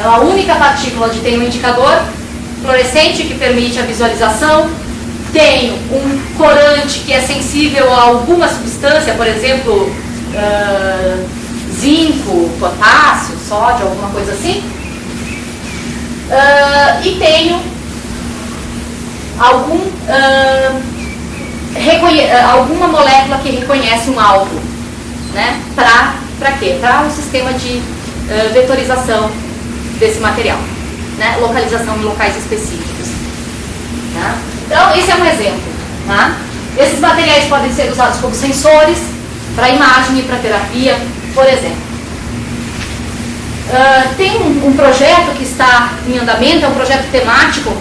uma única partícula onde tem um indicador fluorescente que permite a visualização. Tenho um corante que é sensível a alguma substância, por exemplo, zinco, potássio, sódio, alguma coisa assim. E tenho alguma molécula que reconhece um alvo, né? Para quê? Para um sistema de vetorização desse material, né? Localização em locais específicos. Tá? Então, esse é um exemplo. Tá? Esses materiais podem ser usados como sensores para imagem e para terapia, por exemplo. Tem um projeto que está em andamento, é um projeto temático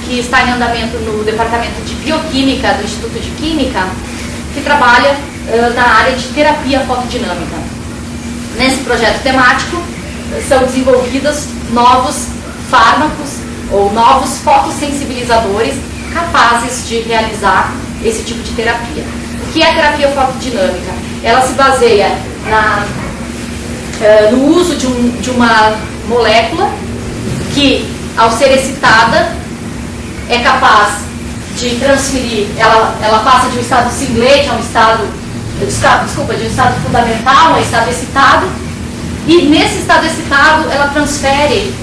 que está em andamento no Departamento de Bioquímica do Instituto de Química, que trabalha na área de terapia fotodinâmica. Nesse projeto temático, são desenvolvidos novos fármacos ou novos fotossensibilizadores capazes de realizar esse tipo de terapia. O que é a terapia fotodinâmica? Ela se baseia no uso de uma molécula que, ao ser excitada, é capaz de transferir, ela passa de um estado singlet a um estado, de um estado fundamental a um estado excitado, e nesse estado excitado ela transfere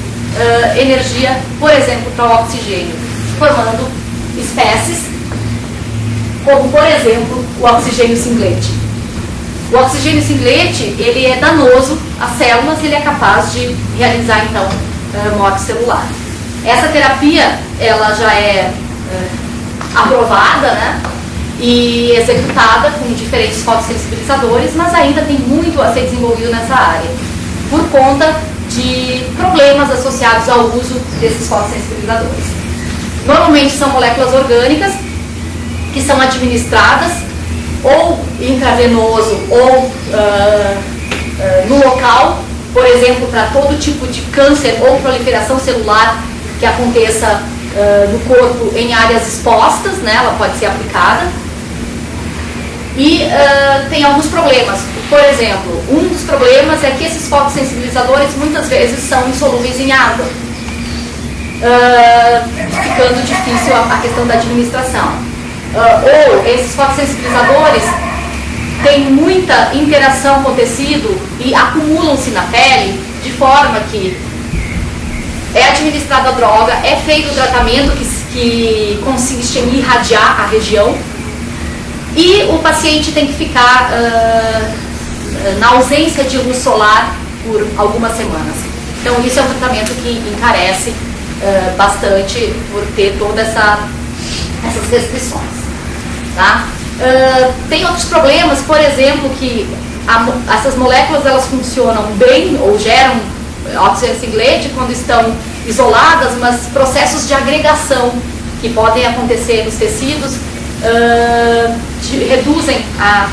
energia, por exemplo, para o oxigênio, formando espécies como, por exemplo, o oxigênio singlet. O oxigênio singlet, ele é danoso às células e ele é capaz de realizar, então, morte celular. Essa terapia, ela já é aprovada, né, e executada com diferentes fotossensibilizadores, mas ainda tem muito a ser desenvolvido nessa área, por conta de problemas associados ao uso desses fotossensibilizadores. Normalmente são moléculas orgânicas que são administradas ou intravenoso ou no local, por exemplo, para todo tipo de câncer ou proliferação celular que aconteça no corpo em áreas expostas, né, ela pode ser aplicada. E tem alguns problemas. Por exemplo, um dos problemas é que esses fotossensibilizadores muitas vezes são insolúveis em água, ficando difícil a questão da administração. Ou esses fotossensibilizadores têm muita interação com o tecido e acumulam-se na pele, de forma que é administrada a droga, é feito o tratamento que consiste em irradiar a região, e o paciente tem que ficar na ausência de luz solar por algumas semanas. Então isso é um tratamento que encarece bastante por ter todas essas restrições. Tá? Tem outros problemas, por exemplo, que essas moléculas elas funcionam bem ou geram oxigênio singlete quando estão isoladas, mas processos de agregação que podem acontecer nos tecidos reduzem a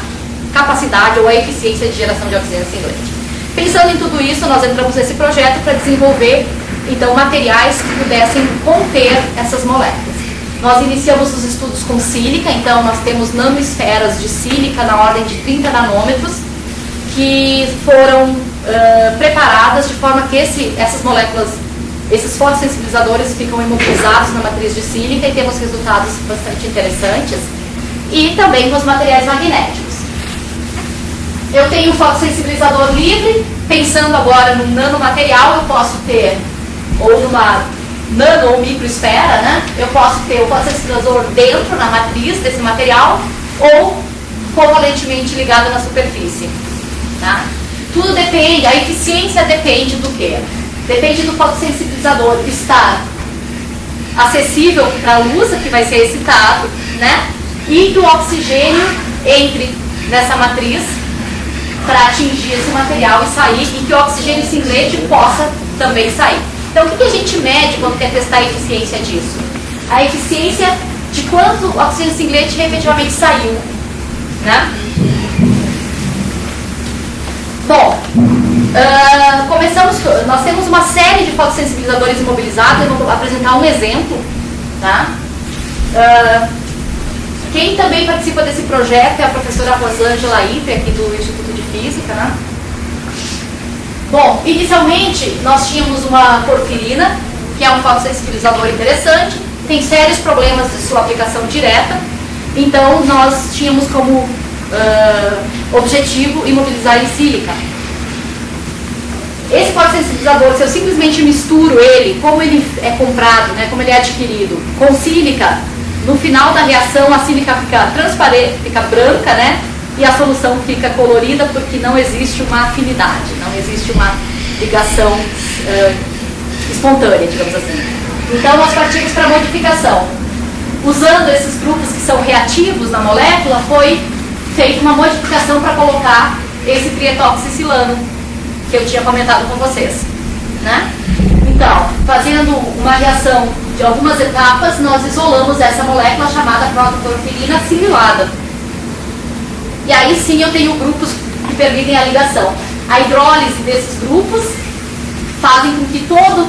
capacidade ou a eficiência de geração de oxigênio singlete. Pensando em tudo isso, nós entramos nesse projeto para desenvolver então materiais que pudessem conter essas moléculas. Nós iniciamos os estudos com sílica, então nós temos nanoesferas de sílica na ordem de 30 nanômetros que foram preparadas de forma que essas moléculas, esses fotossensibilizadores ficam imobilizados na matriz de sílica e temos resultados bastante interessantes, e também com os materiais magnéticos. Eu tenho um fotossensibilizador livre, pensando agora num nanomaterial, eu posso ter, ou numa nano ou microesfera, né? Eu posso ter o fotossensibilizador dentro, na matriz desse material, ou covalentemente ligado na superfície. Tá? Tudo depende, a eficiência depende do quê? Depende do fotossensibilizador estar acessível para a luz, que vai ser excitado, né? E que o oxigênio entre nessa matriz para atingir esse material e sair, e que o oxigênio singlete possa também sair. Então, o que a gente mede quando quer testar a eficiência disso? A eficiência de quanto o oxigênio singlete efetivamente saiu, né? Bom, nós temos uma série de fotossensibilizadores imobilizados. Eu vou apresentar um exemplo, tá? Quem também participa desse projeto é a professora Rosângela Ipe, aqui do Instituto de Física, né? Bom, inicialmente nós tínhamos uma porfirina, que é um fotossensibilizador interessante, tem sérios problemas de sua aplicação direta, então nós tínhamos como objetivo imobilizar em sílica. Esse fotossensibilizador, se eu simplesmente misturo ele, como ele é comprado, né, como ele é adquirido, com sílica, no final da reação a sílica fica transparente, fica branca, né? E a solução fica colorida porque não existe uma afinidade, não existe uma ligação espontânea, digamos assim. Então nós partimos para a modificação. Usando esses grupos que são reativos na molécula, foi feita uma modificação para colocar esse trietoxicilano que eu tinha comentado com vocês, né? Então, fazendo uma reação de algumas etapas, nós isolamos essa molécula chamada protoporfirina assimilada. E aí sim eu tenho grupos que permitem a ligação. A hidrólise desses grupos fazem com que todo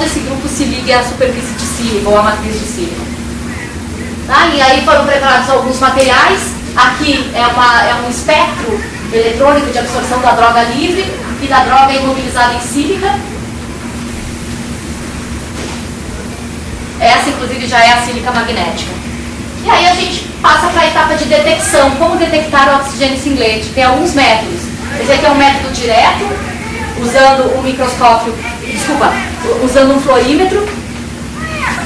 esse grupo se ligue à superfície de sílica ou à matriz de sílica. Tá? E aí foram preparados alguns materiais. Aqui é um espectro eletrônico de absorção da droga livre e da droga imobilizada em sílica. Essa, inclusive, já é a sílica magnética. E aí a gente passa para a etapa de detecção. Como detectar o oxigênio singlete? Tem alguns métodos. Esse aqui é um método direto, usando um microscópio, usando um fluorímetro.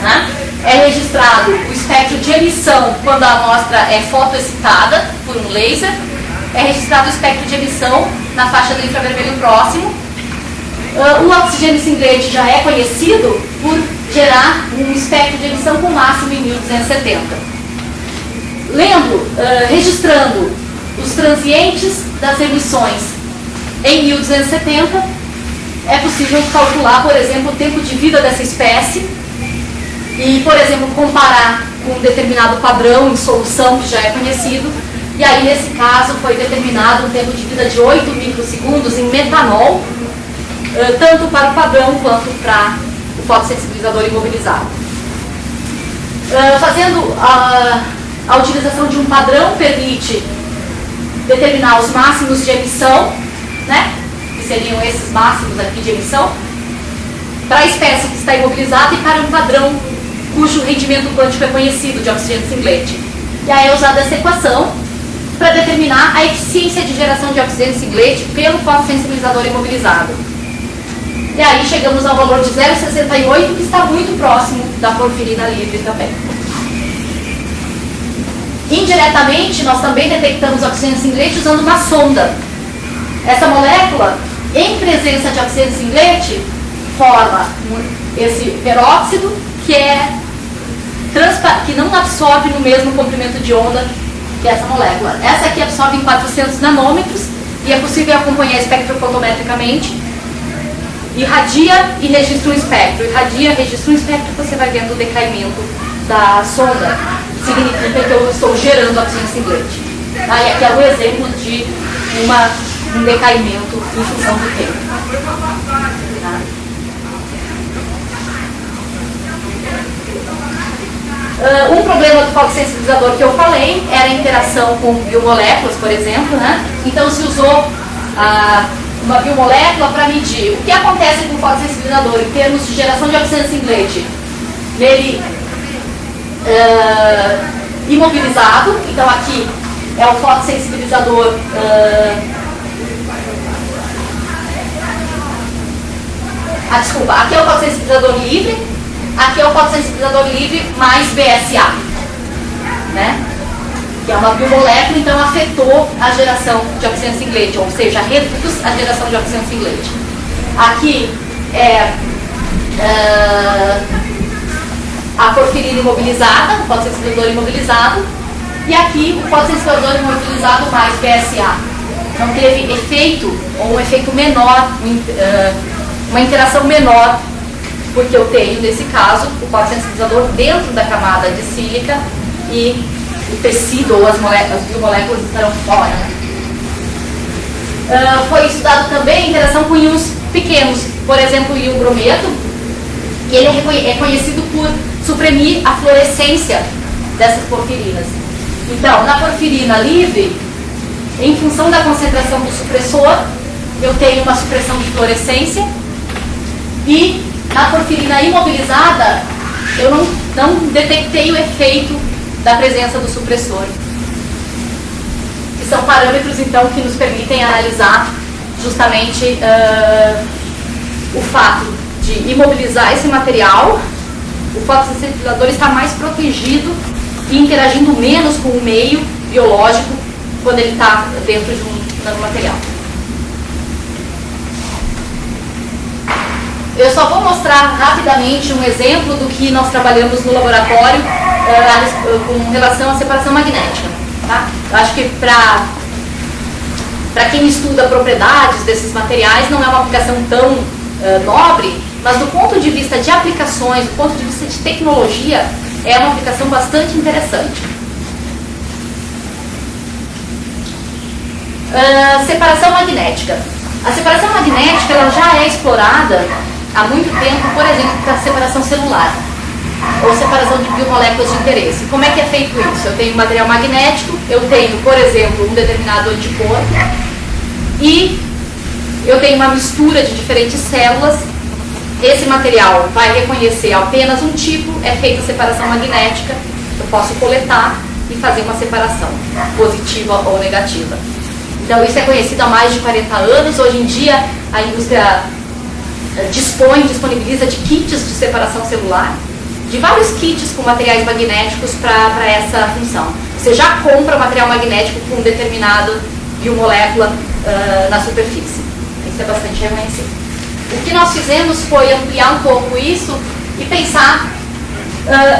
Né? É registrado o espectro de emissão quando a amostra é fotoexcitada por um laser. É registrado o espectro de emissão na faixa do infravermelho próximo. O oxigênio singlete já é conhecido por gerar um espectro de emissão com máximo em 1270. Registrando os transientes das emissões em 1270, é possível calcular, por exemplo, o tempo de vida dessa espécie e, por exemplo, comparar com um determinado padrão em solução que já é conhecido. E aí, nesse caso, foi determinado um tempo de vida de 8 microsegundos em metanol, tanto para o padrão quanto para o fotossensibilizador imobilizado. Fazendo a utilização de um padrão permite determinar os máximos de emissão, né, que seriam esses máximos aqui de emissão, para a espécie que está imobilizada e para um padrão cujo rendimento quântico é conhecido de oxigênio singlete. E aí é usada essa equação para determinar a eficiência de geração de oxigênio singlete pelo fotossensibilizador imobilizado. E aí chegamos ao valor de 0,68, que está muito próximo da porfirina livre também. Indiretamente, nós também detectamos oxigênio singlete usando uma sonda. Essa molécula, em presença de oxigênio singlete, forma esse peróxido que não absorve no mesmo comprimento de onda que essa molécula. Essa aqui absorve em 400 nanômetros e é possível acompanhar espectrofotometricamente. Irradia e registra um espectro. Irradia, registra um espectro, você vai vendo o decaimento da sonda. Significa que eu estou gerando oxigênio singlete. Tá? E aqui é um exemplo de um decaimento em função do tempo. Tá? Um problema do fotossensibilizador que eu falei era a interação com biomoléculas, por exemplo, né? Então se usou uma biomolécula para medir o que acontece com o fotossensibilizador em termos de geração de oxigênio singlete nele imobilizado. Então aqui é o fotossensibilizador desculpa, aqui é o fotossensibilizador livre. Aqui é o fotossensibilizador livre mais BSA, né? Que é uma biomolécula, então afetou a geração de oxigênio singlete, ou seja, reduz a geração de oxigênio singlete. Aqui é a porfirina imobilizada, o fotossensibilizador imobilizado, e aqui o fotossensibilizador imobilizado mais BSA. Não teve efeito, ou um efeito menor, uma interação menor, porque eu tenho, nesse caso, o fotossensibilizador dentro da camada de sílica e o tecido ou as biomoléculas estarão fora. Foi estudado também a interação com íons pequenos, por exemplo, o íon brometo, e ele é conhecido por suprimir a fluorescência dessas porfirinas. Então, na porfirina livre, em função da concentração do supressor, eu tenho uma supressão de fluorescência, e na porfirina imobilizada, eu não detectei o efeito da presença do supressor. Que são parâmetros, então, que nos permitem analisar justamente o fato de imobilizar esse material, o fotossensibilizador está mais protegido e interagindo menos com o meio biológico quando ele está dentro de um nanomaterial. Eu só vou mostrar rapidamente um exemplo do que nós trabalhamos no laboratório com relação à separação magnética. Tá? Eu acho que para quem estuda propriedades desses materiais não é uma aplicação tão nobre, mas do ponto de vista de aplicações, do ponto de vista de tecnologia, é uma aplicação bastante interessante. Separação magnética. A separação magnética ela já é explorada há muito tempo, por exemplo, para separação celular ou separação de biomoléculas de interesse. Como é que é feito isso? Eu tenho material magnético, eu tenho, por exemplo, um determinado anticorpo e eu tenho uma mistura de diferentes células. Esse material vai reconhecer apenas um tipo, é feita a separação magnética, eu posso coletar e fazer uma separação positiva ou negativa. Então isso é conhecido há mais de 40 anos. Hoje em dia a indústria disponibiliza de kits de separação celular, de vários kits com materiais magnéticos para essa função. Você já compra material magnético com determinada biomolécula na superfície. Isso é bastante reconhecido. O que nós fizemos foi ampliar um pouco isso e pensar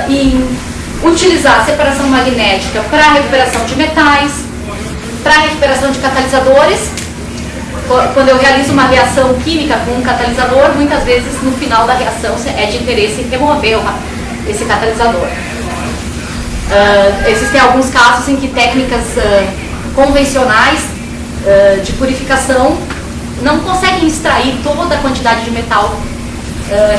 em utilizar a separação magnética para a recuperação de metais, para a recuperação de catalisadores. Quando eu realizo uma reação química com um catalisador, muitas vezes no final da reação é de interesse remover esse catalisador. Existem alguns casos em que técnicas convencionais de purificação não conseguem extrair toda a quantidade de metal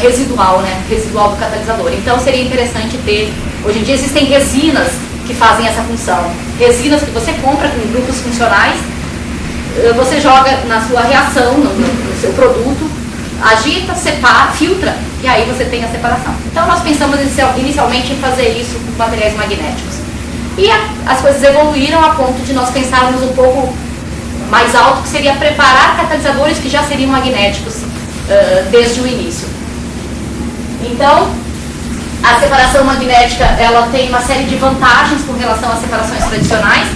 residual, né, residual do catalisador. Então seria interessante ter, hoje em dia existem resinas que fazem essa função. Resinas que você compra com grupos funcionais, você joga na sua reação, no seu produto, agita, separa, filtra, e aí você tem a separação. Então nós pensamos inicialmente em fazer isso com materiais magnéticos. E as coisas evoluíram a ponto de nós pensarmos um pouco mais alto, que seria preparar catalisadores que já seriam magnéticos desde o início. Então, a separação magnética ela tem uma série de vantagens com relação às separações tradicionais.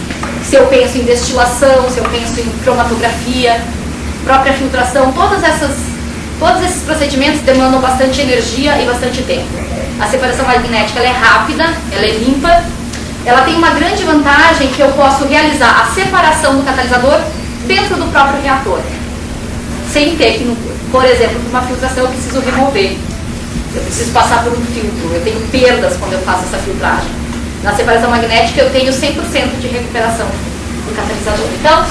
Se eu penso em destilação, se eu penso em cromatografia, própria filtração, todos esses procedimentos demandam bastante energia e bastante tempo. A separação magnética ela é rápida, ela é limpa, ela tem uma grande vantagem que eu posso realizar a separação do catalisador dentro do próprio reator, sem ter que, por exemplo, uma filtração eu preciso remover, eu preciso passar por um filtro, eu tenho perdas quando eu faço essa filtragem. Na separação magnética eu tenho 100% de recuperação do catalisador. Então,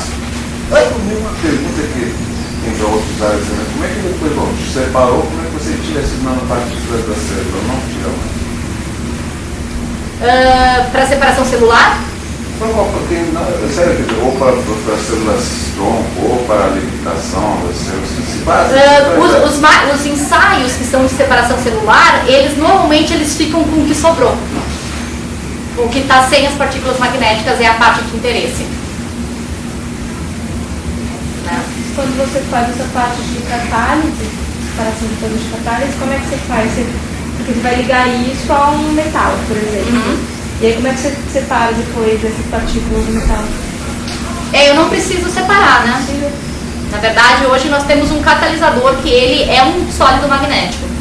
uma pergunta que tem para outros áreas, né? Como é que depois, bom, separou, como é que você tira essas nanopartículas da célula? Não tira mais? Para separação celular? Sério, ou para as células tronco, ou para a limitação das células principais? Os ensaios que são de separação celular, eles ficam com o que sobrou. O que está sem as partículas magnéticas é a parte de interesse. Né? Quando você faz essa parte de catálise, separação de termos de catálise, como é que você faz? Porque você vai ligar isso a um metal, por exemplo. Uhum. E aí como é que você separa depois essas partículas do metal? Eu não preciso separar, né? Na verdade, hoje nós temos um catalisador que ele é um sólido magnético.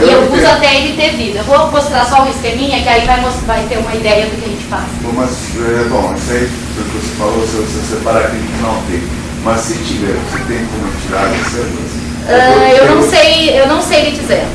E eu uso até ele ter vida. Eu vou mostrar só um esqueminha que aí vai ter uma ideia do que a gente faz. Mas, isso aí, o que você falou, você separa aquilo que não tem. Mas se tiver, você tem como tirar as células? Eu não sei lhe dizer.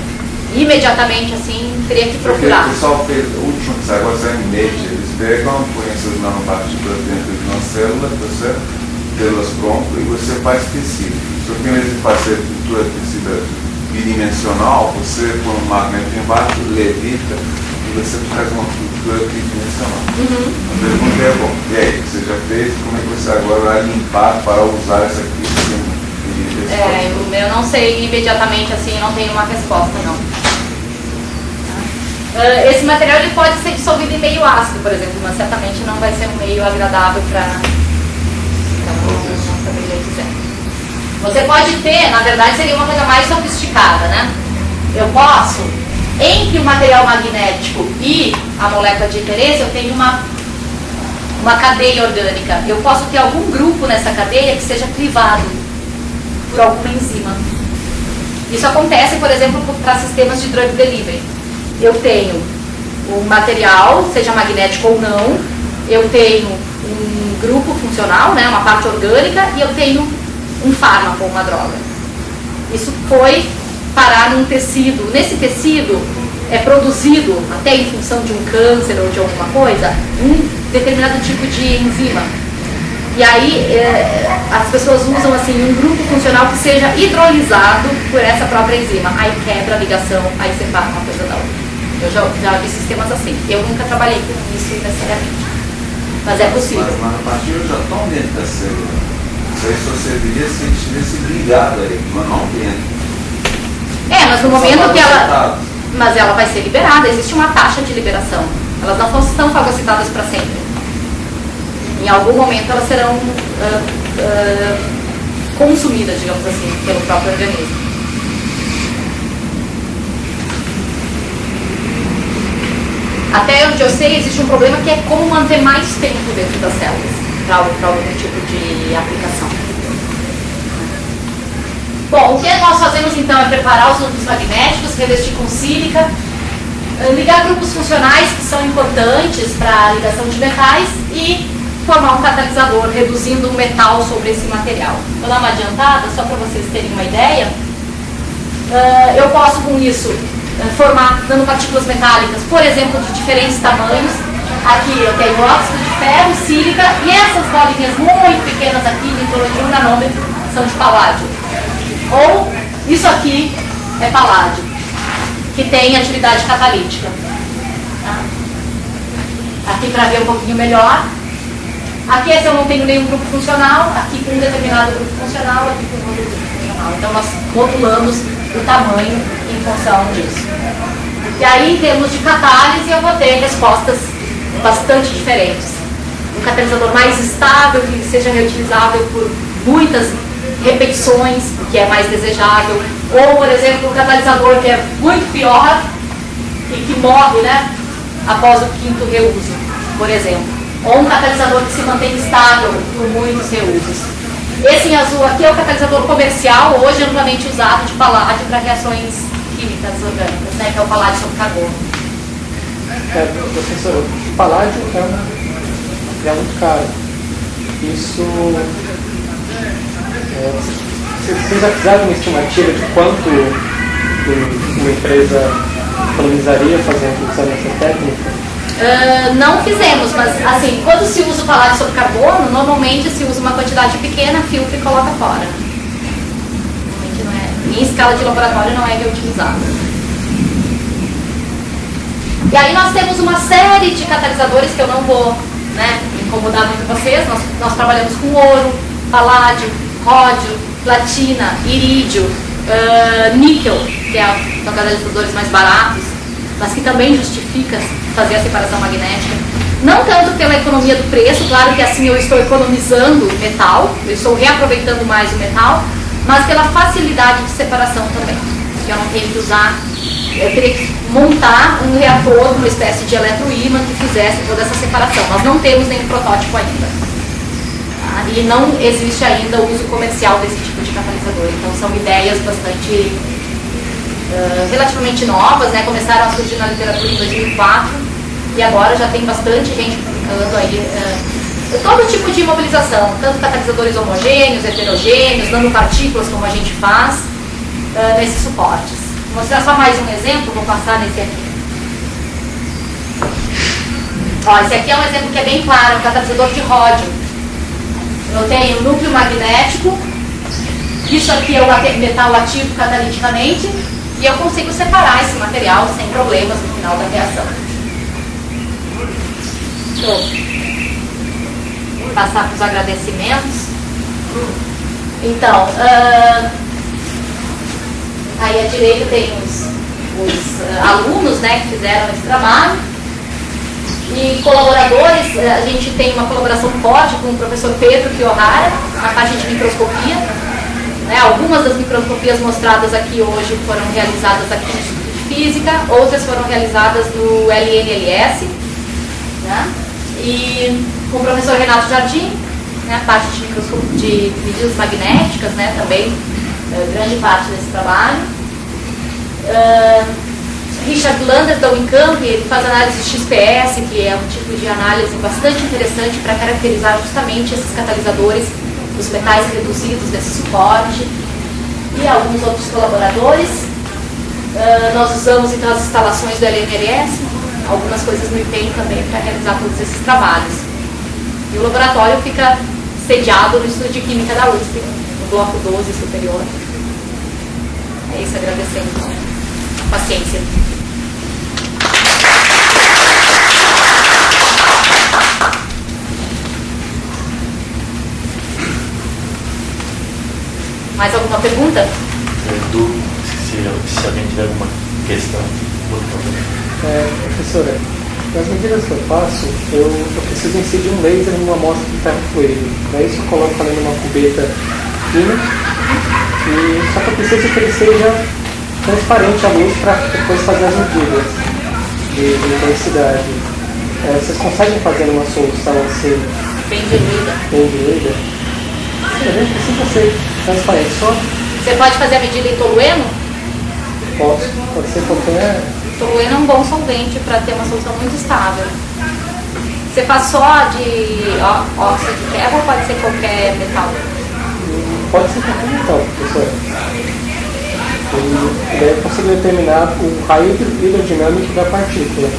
Imediatamente, assim, teria que procurar. Porque o pessoal fez, o último que saiu agora é em Nature, eles pegam, põem essas nanopartículas dentro de uma célula, tá certo? Células prontas, e você faz tecido. Só que em vez de fazer pintura de tecido bidimensional, você põe um magneto embaixo, levita, e você faz uma pintura tridimensional. A pergunta é, bom, e aí, você já fez, como é que você agora vai limpar para usar essa aqui? Eu não sei imediatamente, assim, eu não tenho uma resposta, não. Esse material ele pode ser dissolvido em meio ácido, por exemplo, mas certamente não vai ser um meio agradável para não saberia dizer. Você pode ter, na verdade seria uma coisa mais sofisticada, né? Eu posso, entre o material magnético e a molécula de interesse, eu tenho uma cadeia orgânica. Eu posso ter algum grupo nessa cadeia que seja crivado por alguma enzima. Isso acontece, por exemplo, para sistemas de drug delivery. Eu tenho um material, seja magnético ou não, eu tenho um grupo funcional, né, uma parte orgânica, e eu tenho um fármaco, uma droga. Isso foi parar num tecido. Nesse tecido é produzido, até em função de um câncer ou de alguma coisa, um determinado tipo de enzima. E aí as pessoas usam assim um grupo funcional que seja hidrolisado por essa própria enzima. Aí quebra a ligação, aí separa uma coisa da outra. Eu já vi sistemas assim. Eu nunca trabalhei com isso necessariamente. Mas é possível. Mas nanopartículas já estão dentro da célula. Isso aí só serviria se tivesse ligado aí, mas não dentro. Mas no momento que ela... Mas ela vai ser liberada, existe uma taxa de liberação. Elas não são fagocitadas para sempre. Em algum momento elas serão consumidas, digamos assim, pelo próprio organismo. Até onde eu sei, existe um problema que é como manter mais tempo dentro das células para algum tipo de aplicação. Bom, o que nós fazemos então é preparar os núcleos magnéticos, revestir com sílica, ligar grupos funcionais que são importantes para a ligação de metais e formar um catalisador, reduzindo o metal sobre esse material. Vou dar uma adiantada, só para vocês terem uma ideia. Eu posso, com isso, formar nanopartículas metálicas, por exemplo, de diferentes tamanhos. Aqui eu tenho óxido de ferro, sílica, e essas bolinhas muito pequenas aqui, em torno de 1 nanômetro, são de paládio. Ou isso aqui é paládio, que tem atividade catalítica. Aqui para ver um pouquinho melhor. Aqui esse eu não tenho nenhum grupo funcional, aqui com um determinado grupo funcional, aqui com outro grupo funcional. Então nós modulamos o tamanho em função disso. E aí, em termos de catálise, eu vou ter respostas bastante diferentes. Um catalisador mais estável, que seja reutilizável por muitas repetições, que é mais desejável, ou, por exemplo, o catalisador que é muito pior e que morre, né, após o 5º reuso, por exemplo. Ou um catalisador que se mantém estável por muitos reusos. Esse em azul aqui é o catalisador comercial, hoje amplamente usado de paládio para reações químicas orgânicas, né, que é o paládio sobre carbono. Professor, o paládio é muito caro. Isso... vocês já fizeram uma estimativa de quanto uma empresa economizaria fazendo usando essa técnica? Não fizemos, mas assim, quando se usa o paládio sobre carbono, normalmente se usa uma quantidade pequena, filtra e coloca fora. Normalmente não é, em escala de laboratório não é reutilizado. E aí nós temos uma série de catalisadores que eu não vou, né, incomodar muito vocês. Nós trabalhamos com ouro, paládio, ródio, platina, irídio, níquel, que são catalisadores mais baratos, mas que também justifica fazer a separação magnética. Não tanto pela economia do preço, claro que assim eu estou economizando metal, eu estou reaproveitando mais o metal, mas pela facilidade de separação também, que eu não tenho que usar, eu teria que montar um reator, uma espécie de eletroímã que fizesse toda essa separação. Nós não temos nenhum protótipo ainda. E não existe ainda o uso comercial desse tipo de catalisador. Então são ideias bastante relativamente novas, né? Começaram a surgir na literatura em 2004 e agora já tem bastante gente publicando aí todo tipo de imobilização, tanto catalisadores homogêneos, heterogêneos, nanopartículas como a gente faz nesses suportes. Vou mostrar só mais um exemplo, vou passar nesse aqui. Ó, esse aqui é um exemplo que é bem claro, um catalisador de ródio. Eu tenho núcleo magnético, isso aqui é o metal ativo cataliticamente, e eu consigo separar esse material sem problemas no final da reação. Vou passar para os agradecimentos. Então, aí à direita tem os alunos, né, que fizeram esse trabalho. E colaboradores, a gente tem uma colaboração forte com o professor Pedro Kiyohara, na parte de microscopia. Né, algumas das microscopias mostradas aqui hoje foram realizadas aqui no Instituto de Física, outras foram realizadas no LNLS. Né, e com o professor Renato Jardim, né, a parte de medidas magnéticas, né, também, grande parte desse trabalho. Richard Lander da Unicamp, ele faz análise de XPS, que é um tipo de análise bastante interessante para caracterizar justamente esses catalisadores, os metais reduzidos desse suporte, e alguns outros colaboradores. Nós usamos então as instalações do LNLS, algumas coisas no IPEM também para realizar todos esses trabalhos. E o laboratório fica sediado no Instituto de Química da USP, no bloco 12 superior. É isso, agradecendo a paciência. Mais alguma pergunta? Se alguém tiver alguma questão. Professora, nas medidas que eu faço, eu preciso incidir um laser em uma amostra de ferro fluido. Para isso eu coloco ela numa cubeta fina, só que eu preciso que ele seja transparente à luz para depois fazer as medidas de intensidade. Vocês conseguem fazer uma solução assim? Bem diluída. Bem diluída? A gente precisa ser transparente só. Você pode fazer a medida em tolueno? Pode ser qualquer. Tolueno é um bom solvente para ter uma solução muito estável. Você faz só de óxido de ferro ou pode ser qualquer metal? Pode ser qualquer metal, professor. E daí eu consigo determinar o raio hidrodinâmico da partícula,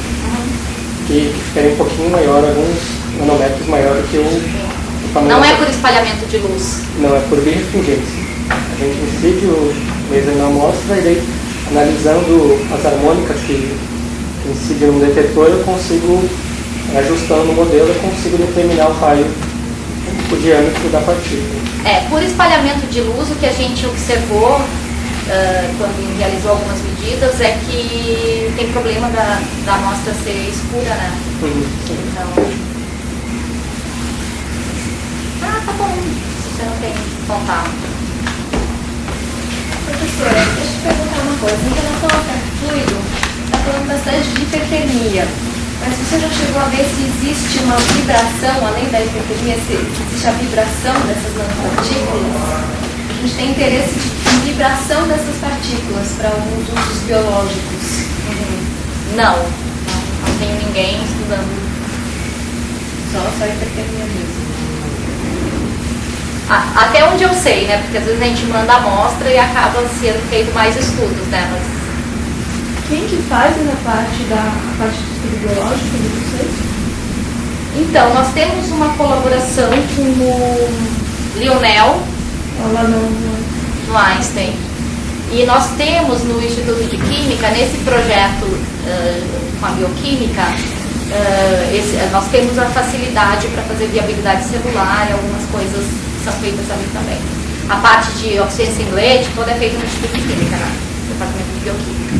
que ficaria um pouquinho maior, alguns nanômetros maior do que o tamanho. Não é por espalhamento de luz? Não, é por birrefringência. A gente incide o laser na amostra e daí, analisando as harmônicas que incidem no detetor, eu consigo, ajustando o modelo, eu consigo determinar o raio, o diâmetro da partícula. Por espalhamento de luz, o que a gente observou quando realizou algumas medidas é que tem problema da amostra ser escura, né? Então, tá bom, se você não tem contato. Professora, deixa eu te perguntar uma coisa. Em relação ao perto fluido, está falando bastante de hipertermia. Mas você já chegou a ver se existe uma vibração, além da hipertermia, se existe a vibração dessas nanopartículas? A gente tem interesse em vibração dessas partículas para alguns usos biológicos. Não tenho ninguém estudando. Só hipertermia mesmo. Até onde eu sei, né? Porque às vezes a gente manda amostra e acaba sendo feito mais estudos, né? Mas quem que faz essa parte da parte de estudo biológico de vocês? então, nós temos uma colaboração com o Lionel, Lá no no Einstein. E nós temos no Instituto de Química, nesse projeto com a bioquímica, nós temos a facilidade para fazer viabilidade celular e algumas coisas são feitas ali também. A parte de oxigênio singlete, toda é feita no Instituto de Química, né? Departamento de Bioquímica.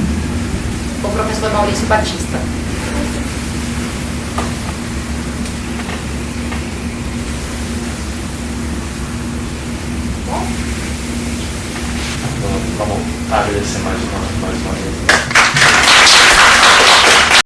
Com o professor Maurício Batista. Vamos agradecer mais uma vez.